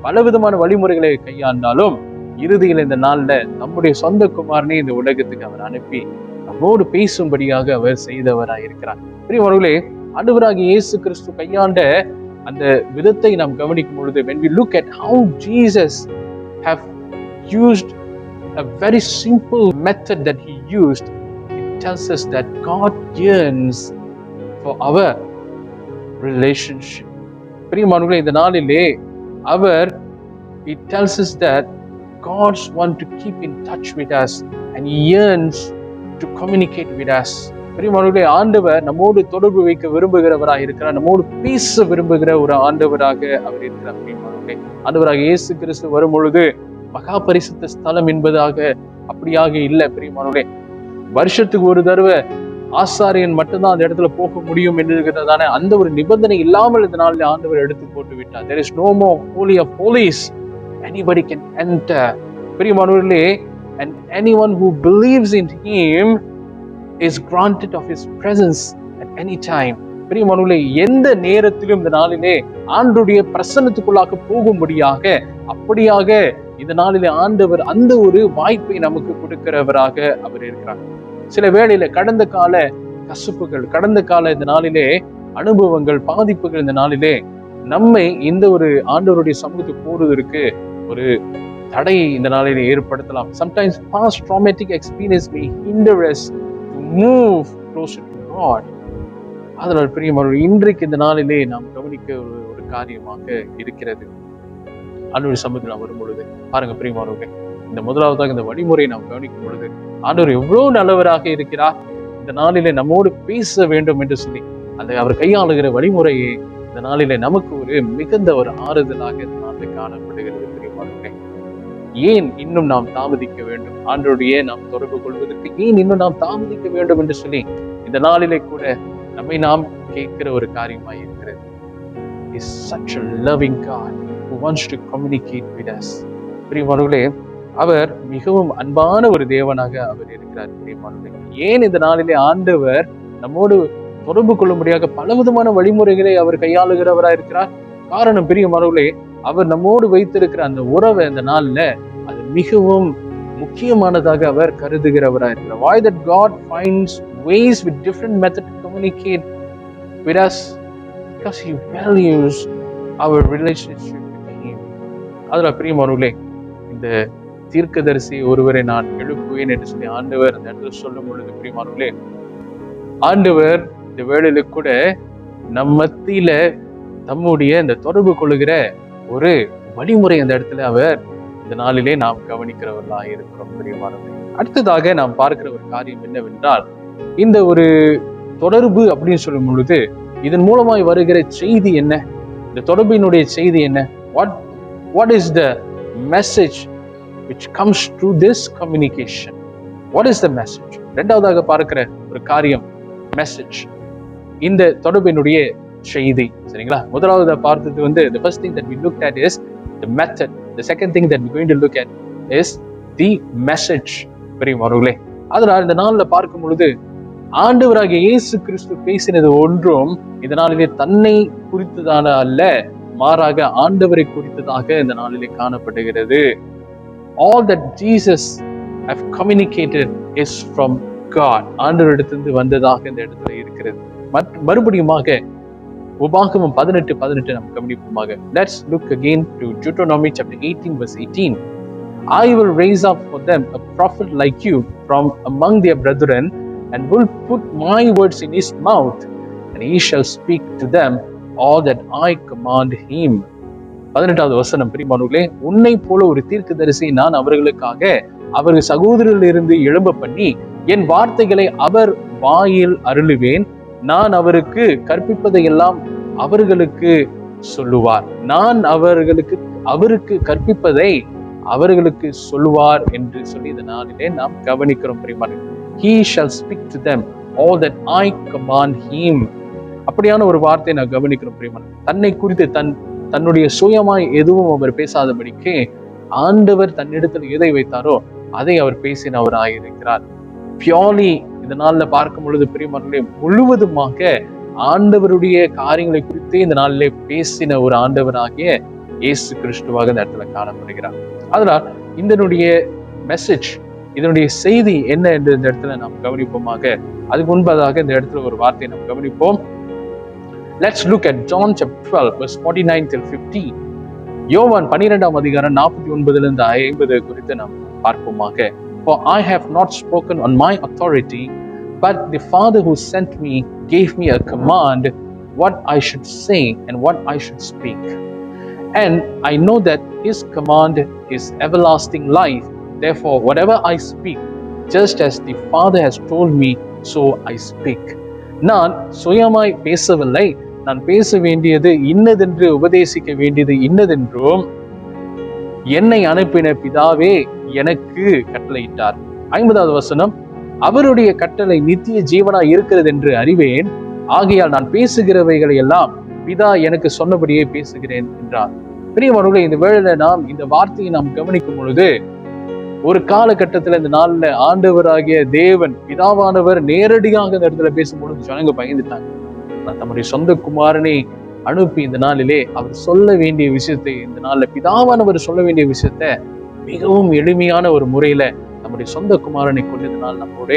பலவிதமான வழிமுறைகளை கையாண்டாலும் இறுதியில் இந்த நாள்ல நம்முடைய சொந்த குமாரனை இந்த உலகத்துக்கு அவர் அனுப்பி நம்மோடு பேசும்படியாக அவர் செய்தவராக இருக்கிறார். பிரியமானவர்களே, ஆண்டவராகிய இயேசு கிறிஸ்து கையாண்ட அந்த விதத்தை நாம் கவனிக்கும் பொழுது, when we look at how Jesus have used a very simple method that he used, it tells us that God yearns for our relationship. பிரியமானவர்களே, இந்த நாளிலே அவர் it tells us that God wants to keep in touch with us and he yearns to communicate with us. பிரியமானவர்களே, ஆண்டவர் நம்மோடு தொடர்பு வைக்க விரும்புகிறவராக இருக்கிறார். நம்மோடு பேச விரும்புகிற ஒரு ஆண்டவராக அவர் இருக்கிறார். பிரியமானவர்களே, ஆண்டவராக இயேசு கிறிஸ்து வரும் பொழுது மகா பரிசுத்த ஸ்தலம் என்பதாக அப்படியாக இல்லை. பிரியமானவர்களே, வருஷத்துக்கு ஒரு தடவை ஆசாரியன் மட்டும்தான் அந்த இடத்துல போக முடியும் என்றுதானே அந்த ஒரு நிபந்தனை இல்லாமல் இந்த நாளில் ஆண்டவர் எடுத்து போட்டு விட்டார். There is no more holy of holies. Anybody can enter. பிரியமானவர்களே, and anyone who believes in him is granted of his presence at any time. பிரியமானவர்களே, எந்த நேரத்திலும் இந்த நாளிலே ஆண்டவருடைய பிரசன்னத்துக்குள்ளாக போகும்படியாக அப்படியாக இந்த நாளிலே ஆண்டவர் அந்த ஒரு வாய்ப்பை நமக்கு கொடுக்கிறவராக அவர் இருக்கிறார். சில வேளையில கடந்த கால கசப்புகள், கடந்த கால இந்த நாளிலே அனுபவங்கள், பாதிப்புகள் இந்த நாளிலே நம்மை இந்த ஒரு ஆண்டவருடைய சமூகத்துக்கு போறதற்கு ஒரு தடையை இந்த நாளிலே ஏற்படுத்தலாம். Sometimes past traumatic experience may hinder us to move closer to God. அதனால் பிரியமானவர்களே, இன்றைக்கு இந்த நாளிலே நாம் கவனிக்க ஒரு காரியமாக இருக்கிறது. ஆண்டவருடைய சமூகத்தில் நாம் வரும் பொழுது பாருங்க பிரியமானவர்களே, இந்த முதலாவதாக இந்த வழிமுறையை நாம் கவனிக்கும் பொழுது ஆண்டவர் எவ்வளவு நல்லவராக இருக்கிறார். இந்த நாளிலே நம்மோடு பேச வேண்டும் என்று சொல்லி அந்த அவர் கையாளுகிற வழிமுறையை இந்த நாளிலே நமக்கு ஒரு மிகுந்த ஒரு ஆறுதலாக இந்த நாளில் காணப்படுகிறது பிரியமானவர்களே. ஏன் இன்னும் நாம் தாமதிக்க வேண்டும், ஆண்டவருடைய நாம் தொடர்பு கொள்வதற்கு ஏன் இன்னும் நாம் தாமதிக்க வேண்டும் என்று சொல்லி இந்த நாளிலே கூட நம்மை நாம் கேட்கிற ஒரு காரியமாய் இருக்கிறது. Is such a loving God who wants to communicate with us. பிரியமானவர்களே, அவர் மிகவும் அன்பான ஒரு தேவனாக அவர் இருக்கிறார். பிரியமானவர்களே, ஏன் இந்த நாளிலே ஆண்டவர் நம்மோடு தொடர்பு கொள்ளும்படியாக பலவிதமான வழிமுறைகளை அவர் கையாளுகிறவராக இருக்கிறார்? காரணம் பிரியமானவர்களே, அவர் நம்மோடு வைத்திருக்கிற அந்த உறவை இந்த நாள்ல அது மிகவும் முக்கியமானதாக அவர் கருதுகிறவராக இருக்கிறார். Why that God finds ways with different methods to communicate with us? Because he values our relationship with him. அதுல பிரியமானவர்களே, இந்த தீர்க்கதரிசி ஒருவரை நான் எழுப்புவேன் என்று சொல்லி ஆண்டவர் அந்த இடத்துல சொல்லும் பொழுது பிரியமானவர்களே, ஆண்டவர் இந்த வேளையில கூட நம் மத்தியில தம்முடைய இந்த தொடர்பு கொள்ளுகிற ஒரு வழிமுறை அந்த இடத்துல அவர் இந்த நாளிலே நாம் கவனிக்கிறவர்களாக இருக்கிறோம். பிரியமானவர்களே, அடுத்ததாக நாம் பார்க்கிற ஒரு காரியம் என்னவென்றால், இந்த ஒரு தொடர்பு அப்படின்னு சொல்லும் பொழுது இதன் மூலமாய் வருகிற செய்தி என்ன? இந்த தொடர்பினுடைய செய்தி என்ன? What is the message which comes through this communication? What is the message? இரண்டாவதாக பார்க்கிற ஒரு காரியம் மெசேஜ், இந்த தொடர்பினுடைய செய்தி. சரிங்களா? முதலாவது பார்த்தது the first thing that we looked at is the method. The second thing that we're going to look at is the message. பிரியமானவர்களே, அதனால் இந்த நாள்ல பார்க்கும் பொழுது ஆண்டவராகிய இயேசு கிறிஸ்து பேசினது ஒன்றும் இந்த நாளிலே தன்னை குறித்ததான அல்ல, மாறாக ஆண்டவரை குறித்ததாக இந்த நாளிலே காணப்படுகிறது. All that Jesus have communicated is from God. ஆண்டவரிடத்திலிருந்து வந்ததாக இந்த இடத்துல இருக்கிறது. மறுபடியுமாக உபாகமம் 18:18 நாம் கவனிப்போமாக. Let's look again to Deuteronomy chapter 18 verse 18. I will raise up for them a prophet like you from among their brethren, and will put my words in his mouth, and he shall speak to them all that I command him. 18வது வசனம். பிரியமானவர்களே, உன்னை போல ஒரு தீர்க்கதரிசி நான் அவர்களுக்காக அவர்கள் சகோதரரிலிருந்து எழும்ப பண்ணி என் வார்த்தைகளை அவர் வாயில் அருளுவேன். நான் அவருக்கு கற்பிப்பதையெல்லாம் அவர்களுக்கு சொல்லுவார். நான் அவருக்கு கற்பிப்பதை அவர்களுக்கு சொல்லுவார் என்று சொல்லி இந்த நாளிலே நாம் கவனிக்கிறோம். பிரியமானவர்களே, he shall speak to them all that I command him. அப்படியான ஒரு வார்த்தையை நான் கவனிக்கிறோம். பிரியமானவர்களே, தன்னை குறித்து தன்னுடைய சுயமாய் எதுவும் அவர் பேசாதபடிக்கு ஆண்டவர் தன்னிடத்தில் எதை வைத்தாரோ அதை அவர் பேசினவராயிருக்கிறார். பியோர்லி இந்த நாள்ல பார்க்கும் பொழுது பிரியமானவர்களே, முழுவதுமாக ஆண்டவருடைய காரியங்களை குறித்தே இந்த நாளிலே பேசின ஒரு ஆண்டவராகிய இயேசு கிறிஸ்துவாக இந்த இடத்துல காணப்படுகிறார். அதனால் இதனுடைய மெசேஜ், இதனுடைய செய்தி என்ன என்று இந்த இடத்துல நாம் கவனிப்போமாக. அதுக்கு முன்பதாக இந்த இடத்துல ஒரு வார்த்தையை நாம் கவனிப்போம். Let's look at John chapter 12 verse 49 till 50. யோவான் 12ஆம் அதிகாரம் 49 50 குறித்து நாம் பார்ப்போமாக. For I have not spoken on my authority, but the Father who sent me gave me a command what I should say and what I should speak. And I know that his command is everlasting life. Therefore, whatever I speak, just as the Father has told me, so I speak. நான் சுயமாய் பேசவில்லை, நான் பேச வேண்டியது இன்னதென்று உபதேசிக்க வேண்டியது இன்னதென்றும் என்னை அனுப்பின பிதாவே எனக்கு கட்டளையிட்டார். 50வது வசனம். அவருடைய கட்டளை நித்திய ஜீவனாய் இருக்கிறது என்று அறிவேன். ஆகையால் நான் பேசுகிறவைகளை எல்லாம் பிதா எனக்கு சொன்னபடியே பேசுகிறேன் என்றார். பிரியமானவர்களே, இந்த வேளையில நாம் இந்த வார்த்தையை நாம் கவனிக்கும் பொழுது ஒரு காலகட்டத்துல இந்த நாள்ல ஆண்டவராகிய தேவன் பிதாவானவர் நேரடியாக இந்த இடத்துல பேசும்பொழுது ஜனங்க பயந்துட்டாங்க. தம்முடைய சொந்த குமாரனை அனுப்பி இந்த நாளிலே அவர் சொல்ல வேண்டிய விஷயத்தை, இந்த நாள்ல பிதாவானவர் சொல்ல வேண்டிய விஷயத்த மிகவும் எளிமையான ஒரு முறையில நம்முடைய சொந்த குமாரனை கொண்டு இந்த நாள் நம்மோட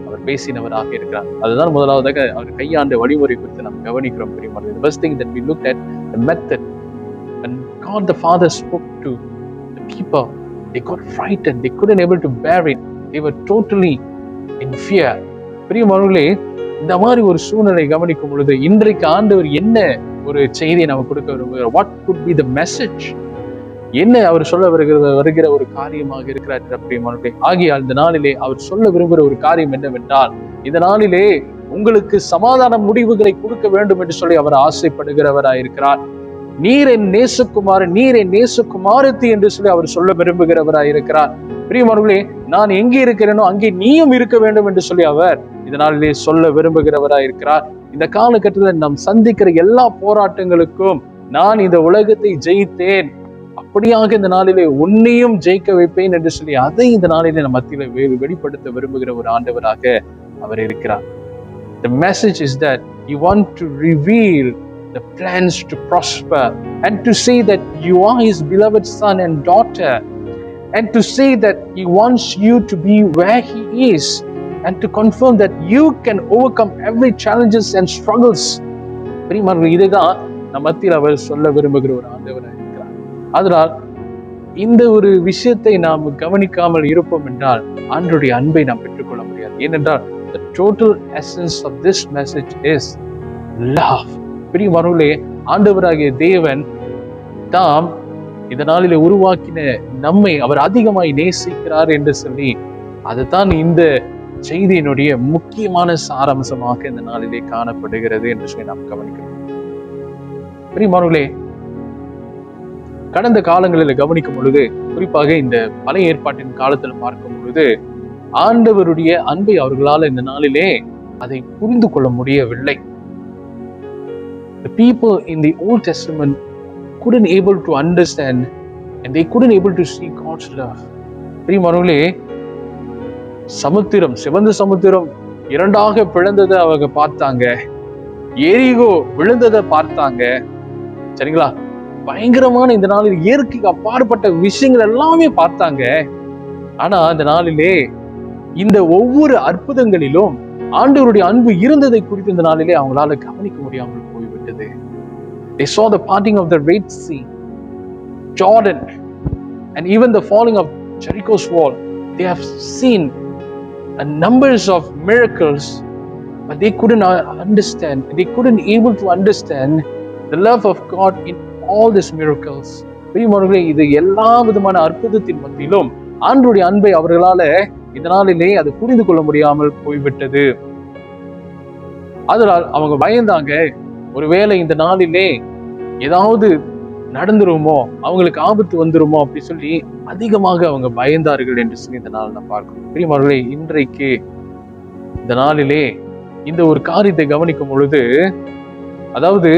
அவர் பேசினவராக இருக்கிறார். அதுதான் முதலாவதாக அவர் கையாண்ட வழிமுறை குறித்து நாம் கவனிக்கிறோம். பிரியமானவர்களே, the first thing that we looked at the method. When God the Father spoke to the people, they got frightened. They couldn't able to bear it. They were totally in fear. பிரியமானவர்களே, இந்த மாதிரி ஒரு சூழ்நிலை கவனிக்கும் பொழுது இன்றைக்கு ஆண்டவர் என்ன ஒரு செய்தியை நம்ம கொடுக்க விரும்புகிறார்? What could be the message? என்ன அவர் சொல்ல வருகிற ஒரு காரியமாக இருக்கிறார் பிரியமானவர்களே. ஆகையால் இந்த நாளிலே அவர் சொல்ல விரும்புகிற ஒரு காரியம் என்னவென்றால், இந்த நாளிலே உங்களுக்கு சமாதான முடிவுகளை கொடுக்க வேண்டும் என்று சொல்லி அவர் ஆசைப்படுகிறவராயிருக்கிறார். நீர் என் நேசகுமாரன், நீர் என் நேசகுமாரத்தி என்று சொல்லி அவர் சொல்ல விரும்புகிறவராய் இருக்கிறார். பிரியமானவர்களே, நான் எங்கே இருக்கிறேனோ அங்கே நீயும் இருக்க வேண்டும் என்று சொல்லி அவர் இதனாலே சொல்ல விரும்புகிறவராய் இருக்கிறார். இந்த காலகட்டத்தில் நாம் சந்திக்கிற எல்லா போராட்டங்களுக்கும் நான் இந்த உலகத்தை ஜெயித்தேன், அப்படியாக இந்த நாளிலே உன்னையும் ஜெயிக்க வைப்பேன் என்று சொல்லி அதை இந்த நாளிலே நம் மத்தியில வெளிப்படுத்த விரும்புகிற ஒரு ஆண்டவராக அவர் இருக்கிறார். The message is that he wants to reveal the plans to prosper and to say that you are his beloved son and daughter, and to say that he wants you to be where he is, and to confirm that you can overcome every challenges and struggles. பிரியமானவர்களே, இதுதான் நம் மத்தியில் அவர் சொல்ல விரும்புகிற ஒரு ஆண்டவராக இருக்கிறார். அதனால் இந்த ஒரு விஷயத்தை நாம் கவனிக்காமல் இருப்போம் என்றால் ஆண்டவருடைய அன்பை நாம் பெற்றுக்கொள்ள முடியாது. ஏனென்றால் the total essence of this message is love. பிரியமானவர்களே, ஆண்டவராகிய தேவன் தாம் இந்த நாளிலே உருவாக்கின நம்மை அவர் அதிகமாய் நேசிக்கிறார் என்று சொல்லி அதுதான் இந்த செய்தியினுடைய முக்கியமான சாராம்சமாக இந்த நாளிலே காணப்படுகிறது என்று சொல்லி நாம் கவனிக்கிறோம். பிரியமானவர்களே, கடந்த காலங்களில் கவனிக்கும் பொழுது, குறிப்பாக இந்த பழைய ஏற்பாட்டின் காலத்தில் பார்க்கும் பொழுது, ஆண்டவருடைய அன்பை அவர்களால் இந்த நாளிலே அதை புரிந்து கொள்ள முடியவில்லை. The people in the Old Testament couldn't able to understand and they couldn't able to see God's love. பிரியமானவர்களே, சமுத்திரம், சிவந்த சமுத்திரம் இரண்டாக பிளந்ததை அவங்க பார்த்தாங்க, எரிகோ விழுந்ததை பார்த்தாங்க, சரிங்களா? பயங்கரமான இந்த நாளில் இயற்கைக்கு அப்பாற்பட்ட விஷயங்கள் எல்லாமே பார்த்தாங்க. ஆனா இந்த நாளிலே இந்த ஒவ்வொரு அற்புதங்களிலும் ஆண்டவருடைய அன்பு இருந்ததை குறித்து இந்த நாளிலே அவங்களால கவனிக்க முடியாமல் போய்விட்டது. They saw the parting of the Red Sea, Jordan, and even the falling of Jericho's wall. They have seen a numbers of miracles, but they couldn't understand. They couldn't able to understand the love of God in all these miracles. பிரியமானவர்களே, இது எல்லா விதமான அற்புதத்தின் மத்தியிலும் ஆண்டவருடைய அன்பை அவர்களால இதனாலே அது புரிந்து கொள்ள முடியாமல் போய்விட்டது. அதனால் அவங்க பயந்தாங்க, ஒருவேளை இந்த நாளிலே ஏதாவது நடந்துருமோ, அவங்களுக்கு ஆபத்து வந்துருமோ அப்படி சொல்லி அதிகமாக அவங்க பயந்தார்கள் என்று சொல்லி இந்த நாள் நான் பார்க்கிறோம். பிரியமானவர்களே, இன்றைக்கு இந்த நாளிலே இந்த ஒரு காரியத்தை கவனிக்கும் பொழுது, அதாவது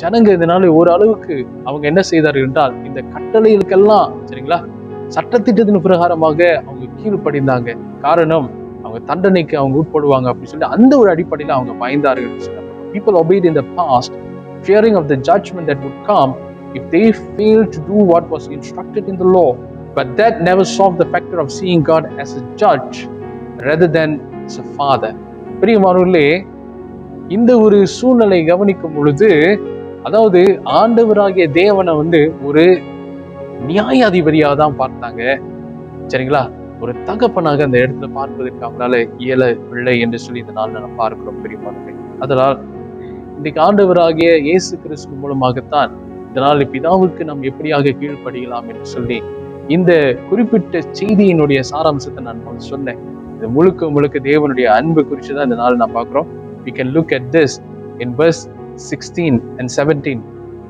ஜனங்க இந்த நாள் ஒரு அளவுக்கு அவங்க என்ன செய்தார்கள் என்றால், இந்த கட்டளைகளுக்கெல்லாம் சரிங்களா சட்டத்திட்டத்தின் பிரகாரமாக அவங்க கீழ்ப்படிந்தாங்க. காரணம், அவங்க தண்டனைக்கு அவங்க உட்படுவாங்க அப்படி சொல்லி அந்த ஒரு அடிப்படையில் அவங்க பயந்தார்கள். People obeyed in the past, fearing of the judgment that would come if they failed to do what was instructed in the law. But that never solved the factor of seeing God as a judge rather than as a father. பிரியமானவர்களே, இந்த ஒரு சூழ்நிலை கவனிக்கும் பொழுது, அதாவது ஆண்டவராகிய தேவனை ஒரு நியாயாதிபதியாக தான் பார்த்தாங்க, சரிங்களா? ஒரு தகப்பனாக அந்த இடத்துல பார்ப்பதற்கு அவங்களால இயலவில்லை என்று சொல்லி இந்த நாள் நம்ம பார்க்கிறோம். பிரியமானவர்களே, அதனால் இன்றைக்கு ஆண்டவராகிய இயேசு கிறிஸ்து மூலமாகத்தான் இதனால் பிதாவுக்கு நாம் எப்படியாக கீழ்ப்படியலாம் என்று சொல்லி இந்த குறிப்பிட்ட செய்தியினுடைய சாராம்சத்தை நான் சொன்னேன். இது முழுக்க தேவனுடைய அன்பு குறித்து தான் இந்த நாள் நான் பார்க்கிறோம். We can look at this in verse 16 and 17.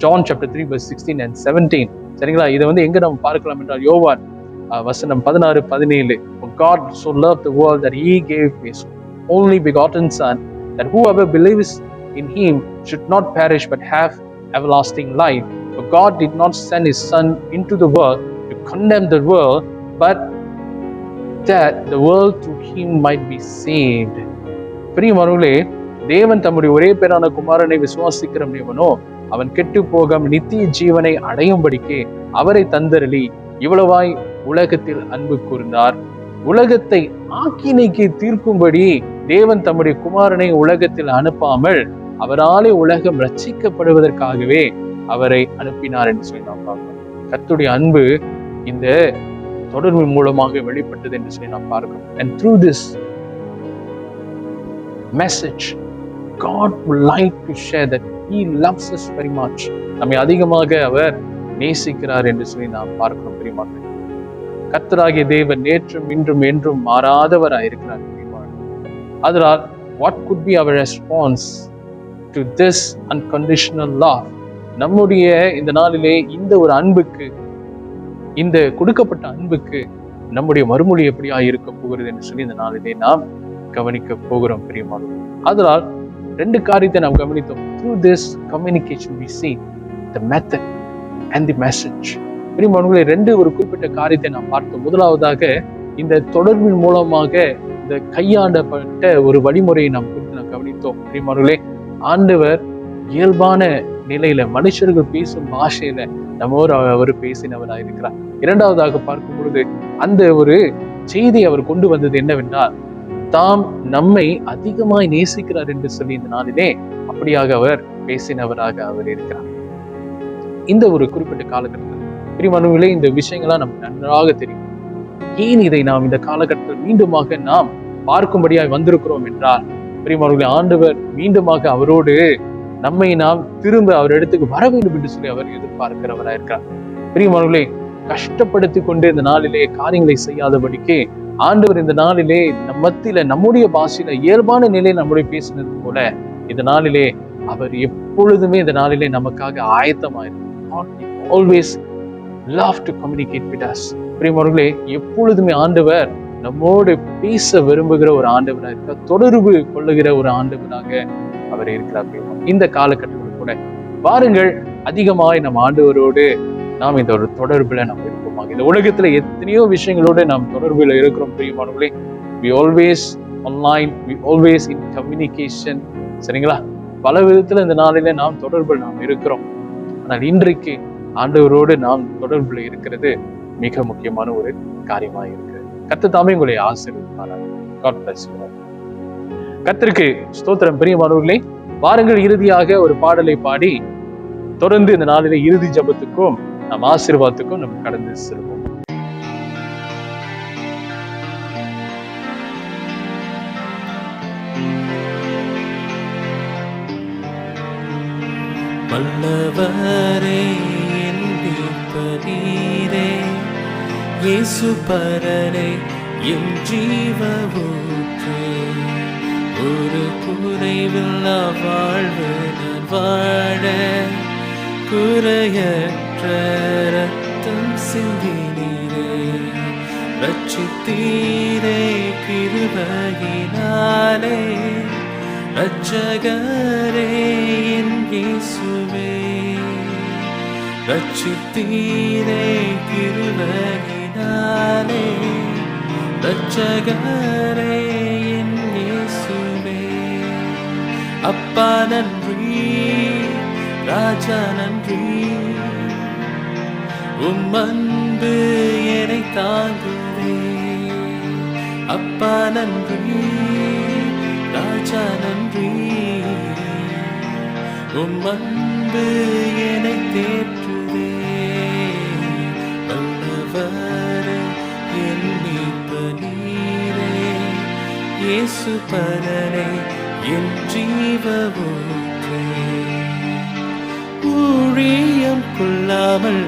John chapter 3 verse 16 and 17. சரிங்களா? இதை எங்க நம்ம பார்க்கலாம் என்றால் யோவான் வசனம் 16-17. For God so loved the world that he gave his only begotten son, that whoever believes in him should not perish but have everlasting life. For God did not send his son into the world to condemn the world, but that the world through him might be saved. பிரியமானவர்களே, தேவன் தம்முடைய ஒரே பேரான குமாரனை விசுவாசிக்கிறவனோ அவன் கெட்டு போகாம நித்திய ஜீவனை அடையும்படிக்கு அவரை தந்தருளி இவ்வளவாய் உலகத்தில் அன்பு கூர்ந்தார். உலகத்தை ஆக்கினைக்கு தீர்க்கும்படி தேவன் தம்முடைய குமாரனை உலகத்தில் அனுப்பாமல் அவராலே உலகம் ரட்சிக்கப்படுவதற்காகவே அவரை அனுப்பினார் என்று சொல்லி நாம் பார்க்கிறோம். கர்த்தருடைய அன்பு இந்த தொடர்பு மூலமாக வெளிப்பட்டது என்று சொல்லி நாம் பார்க்கிறோம். And through this message, God would like to share that he loves us very much. நம்மை அதிகமாக அவர் நேசிக்கிறார் என்று சொல்லி நாம் பார்க்கிறோம். பிரியமானவர்களே, கர்த்தராகிய தேவன் நேற்றும் இன்றும் என்றும் மாறாதவராயிருக்கிறார். அதனால் what could be our response to this unconditional love நம்முடைய இந்த நாளிலே இந்த ஒரு அன்புக்கு, இந்த கொடுக்கப்பட்ட அன்புக்கு நம்முடைய மறுமொழி எப்படியா இருக்க போகிறது என்று சொல்லி இந்த நாளிலே நாம் கவனிக்க போகிறோம் பிரியமானவர்களே. அதனால் 2 காரியத்தை நாம் கவனித்தோம். Through this communication we see the method and the message. பிரியமானவர்களே, 2 ஒரு குறிப்பிட்ட காரியத்தை நாம் பார்த்தோம். முதலாவதாக இந்த தொடர்பின் மூலமாக இந்த கையாண்டப்பட்ட ஒரு வழிமுறையை நாம் குறித்து நாம் கவனித்தோம். பிரியமானவர்களே, ஆண்டவர் இயல்பான நிலையில மனுஷர்கள் பேசும் பாஷையில நம்மோடு அவர் பேசினவராக இருக்கிறார். 2வதாக பார்க்கும் பொழுது அந்த ஒரு செய்தி அவர் கொண்டு வந்தது என்னவென்றால், தாம் நம்மை அதிகமாய் நேசிக்கிறார் என்று சொல்லி இந்த நாளிலே அப்படியாக அவர் பேசினவராக அவர் இருக்கிறார். இந்த ஒரு குறிப்பிட்ட காலகட்டத்தில் பிரியமானவர்களே, இந்த விஷயங்கள்லாம் நமக்கு நன்றாக தெரியும். ஏன் இதை நாம் இந்த காலகட்டத்தில் மீண்டுமாக நாம் பார்க்கும்படியாய் வந்திருக்கிறோம் என்றால், பிரியமானவர்களே, ஆண்டவர் மீண்டுமாக அவரோடு நம்மை நாம் திரும்ப அவர் இடத்துக்கு வர வேண்டும் என்று சொல்லி அவர் எதிர்பார்க்கிறவராக இருக்கிறார். பிரியமானவர்களே, கஷ்டப்படுத்தி கொண்டு இந்த நாளிலே காரியங்களை செய்யாதபடிக்கு ஆண்டவர் இந்த நாளிலே நம் மத்தியில நம்முடைய பாஷையில இயல்பான நிலையில் நம்முடைய பேசினது போல இந்த நாளிலே அவர் எப்பொழுதுமே இந்த நாளிலே நமக்காக ஆயத்தமாயிருக்கிறார். Always love to communicate with us. பிரியமானவர்களே, எப்பொழுதுமே ஆண்டவர் நம்மோடு பேச விரும்புகிற ஒரு ஆண்டவராக இருக்கிறார். தொடர்பு கொள்ளுகிற ஒரு ஆண்டவராக அவர் இருக்கிறார். இந்த காலகட்டத்தில் கூட பாருங்கள், அதிகமாய் நம் ஆண்டவரோடு நாம் இந்த ஒரு தொடர்புல நாம் இருப்போமாக. இந்த உலகத்துல எத்தனையோ விஷயங்களோடு நாம் தொடர்புல இருக்கிறோம் பிரியமானவர்களே. we always online, we always in communication. சரிங்களா? பல விதத்துல இந்த நாளில நாம் தொடர்புல நாம் இருக்கிறோம். ஆனால் இன்றைக்கு ஆண்டவரோடு நாம் தொடர்புல இருக்கிறது மிக முக்கியமான ஒரு காரியமாக இருக்கிறது. கர்த்தர் தாமே உங்களை ஆசீர்வதிப்பாராக. God bless you. கர்த்தருக்கு ஸ்தோத்திரம். பிரியமானவர்களே, வாருங்கள் இறுதியாக ஒரு பாடலை பாடி தொடர்ந்து இந்த நாளில இறுதி ஜெபத்துக்கும் நம் ஆசீர்வாதத்துக்கும் நம்ம கடந்து செல்வோம். வல்லவரே என் மீட்பரே, இயேசு பரரே என் ஜீவ ஊற்றே, ஒரு குறைவில்லா வாழ்வு நான் வாழ குறையற்ற ரத்தம் சிந்தினீரே, ரட்சித்தீரே கிருபையினாலே, ரட்சகரே என் இயேசுவே, ரட்சித்தீரே கிருபையினாலே, ரட்சகரே என் இயேசுவே. அப்பா நன்றி, ராஜா நன்றி, உம் அன்பு என்னை தாங்குதே. அப்பா நன்றி, ராஜா நன்றி, உம் அன்பு என்னை தேற்றுதே. வல்லவரே என் மீட்பரே, இயேசு பரரே என் ஜீவ ஊற்றே, ஊழியம் கொள்ளாமல்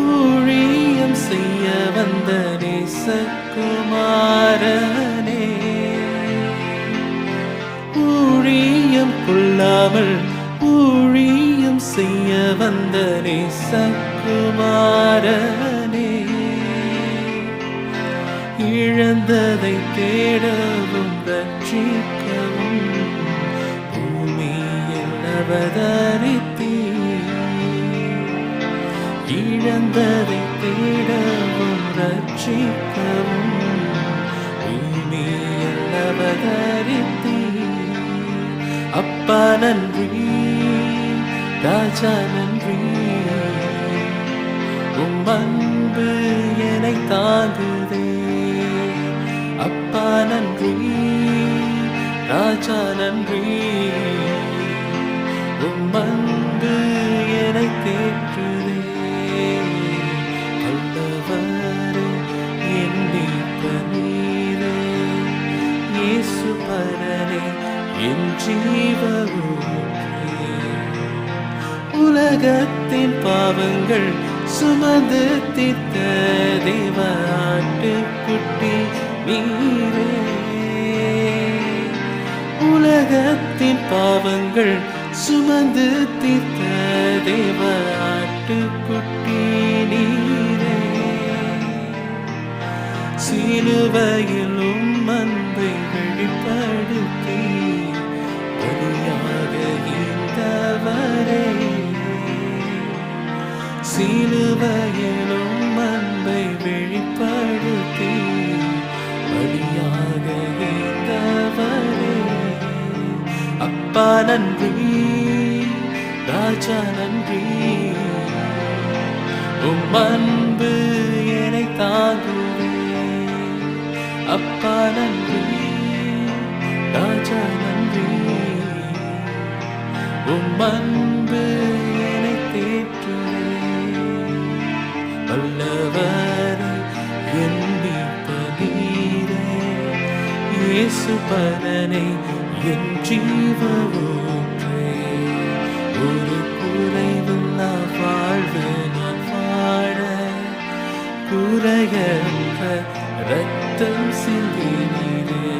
ஊழியம் செய்ய வந்த நேசகுமாரனே, ஊழியம் கொள்ளாமல் ஊழியம் செய்ய வந்த நேசகுமாரனே, இழந்ததை தேடவும் ரட்சிக்கவும் பூமியில் அவதரித்தீர், இழந்ததை தேடவும் ரட்சிக்கவும் பூமியில் அவதரித்தீர். அப்பா நன்றி, ராஜா நன்றி, உம் அன்பு என்னை தாங்குதே. அப்பா நன்றி, ராஜா நன்றி, உம் அன்பு என்னை தேற்றுதே. வல்லவரே என் மீட்பரே, இயேசு பரரே என் ஜீவ ஊற்றே, உலகத்தின் பாவங்கள் சுமந்து தீர்த்த தேவ ஆட்டுக்குட்டி நீரே, உலகத்தின் பாவங்கள் சுமந்து தீர்த்த தேவ ஆட்டுக்குட்டி நீரே, சிலுவையிலும் அன்பை வெளிப்படுத்தி பலியாக ஈந்தவரே, சிலுவையிலும் அன்பை வெளிப்படுத்தி பலியாக ஈந்தவரே. அப்பா நன்றி, ராஜா நன்றி, உம் அன்பு என்னை தாங்குவே. அப்பா நன்றி, ராஜா நன்றி, உம் அன்பு என்னை தேற்றுவே. வல்லவரை என் மீட்பீரே, இயேசு பரனை என் ஜீவ ஊற்றே. ஒரு குறைவில்லா வாழ்வு நான் வாழ குறையற்ற ரத்தம் சிந்தினீரே,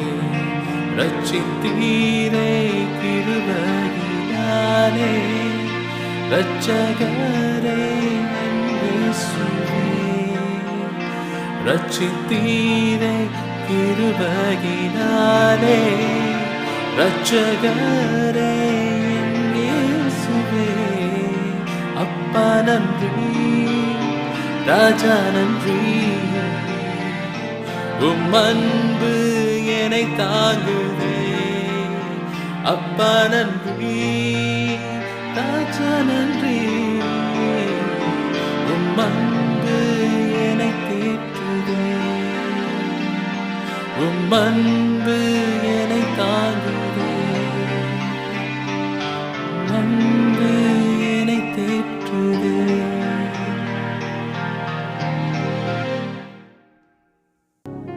ரட்சித்தீரே கிருபையினாலே. ரட்சகரே என் இயேசுவே, ரட்சித்தீரே கிருபையினாலே. ரட்சகரே என் இயேசுவே. அப்பா நன்றி, ராஜா நன்றி, உம் அன்பு என்னை தாங்குவே. அப்பா நன்றி, ராஜா நன்றி, உம் அன்பு என்னை தேற்றுவே. உம் அன்பு என்னை தாங்குவே, அன்பு என்னை தேற்றுவே.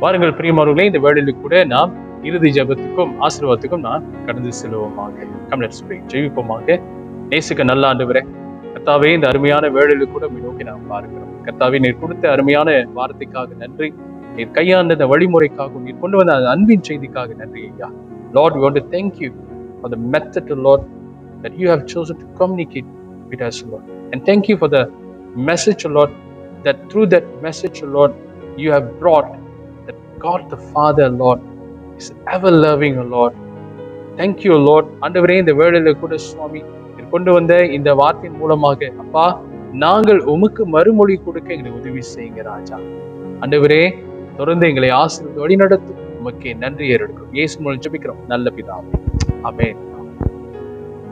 வாருங்கள் பிரியமானவர்களே, இந்த வேளையில் கூட நாம் இறுதி ஜெபத்துக்கும் ஆசீர்வாதத்துக்கும் நான் கடந்து செல்வோமாக. கம்லெட்ஸ் ப்ரே. ஜெபிப்போமாக. நேசிக்க நல்ல ஆண்டவரே, கர்த்தாவே, இந்த அருமையான வேளையில் கூட நோக்கி நாம் பார்க்கிறோம். கர்த்தாவே, நீர் கொடுத்த அருமையான வார்த்தைக்காக நன்றி. நீர் கையாண்ட இந்த வழிமுறைக்காகவும் நீர் கொண்டு வந்த அந்த அன்பின் செய்திக்காக நன்றி ஐயா. Lord, we want to thank you for the method, Lord, that you have chosen to communicate with us, Lord. And thank you for the message, Lord, that through that message, Lord, you have brought that God the Father, Lord, is ever loving, Lord. Thank you, Lord. ஆண்டவரே, இந்த வேளையில கூட சுவாமி நீர் கொண்டு வந்த இந்த வார்த்தையின் மூலமாக அப்பா, நாங்கள் உமக்கு மறுமொழி கொடுக்க எங்களுக்கு உதவி செய்யுங்க ராஜா. ஆண்டவரே, தொடர்ந்து எங்களை ஆசீர்வதித்து வழிநடத்தும். உமக்கே நன்றி ஏறெடுக்கிறோம். இயேசு மூலம் ஜெபிக்கிறோம் நல்ல பிதாவே. ஆமென்.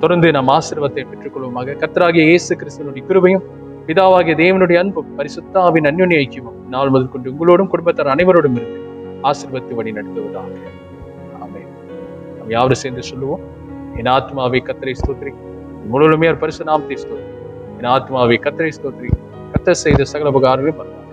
தொடர்ந்து நாம் ஆசீர்வாதத்தை பெற்றுக்கொள்வோமாக. கர்த்தராகிய இயேசு கிறிஸ்துவினுடைய கிருபையும் பிதாவாகிய தேவனுடைய அன்பும் பரிசுத்த ஆவியின் அன்யோன்ய ஐக்கியமும் நாள் முதல் கொண்டு உங்களோடும் குடும்பத்தார் அனைவரோடும் இருந்து ஆசீர்வதித்து வழி நடத்துவதாக. ஆமென். நாம் யாவரும் சேர்ந்து சொல்லுவோம். என் ஆத்மாவை கர்த்தரை ஸ்தோத்திரி, முழுமையார் பரிசு நாமத்தை ஸ்தோத்திரி. என் ஆத்மாவை கர்த்தரை ஸ்தோத்திரி, கர்த்தர் செய்த சகல உபகாரங்களையும் மறவாதே.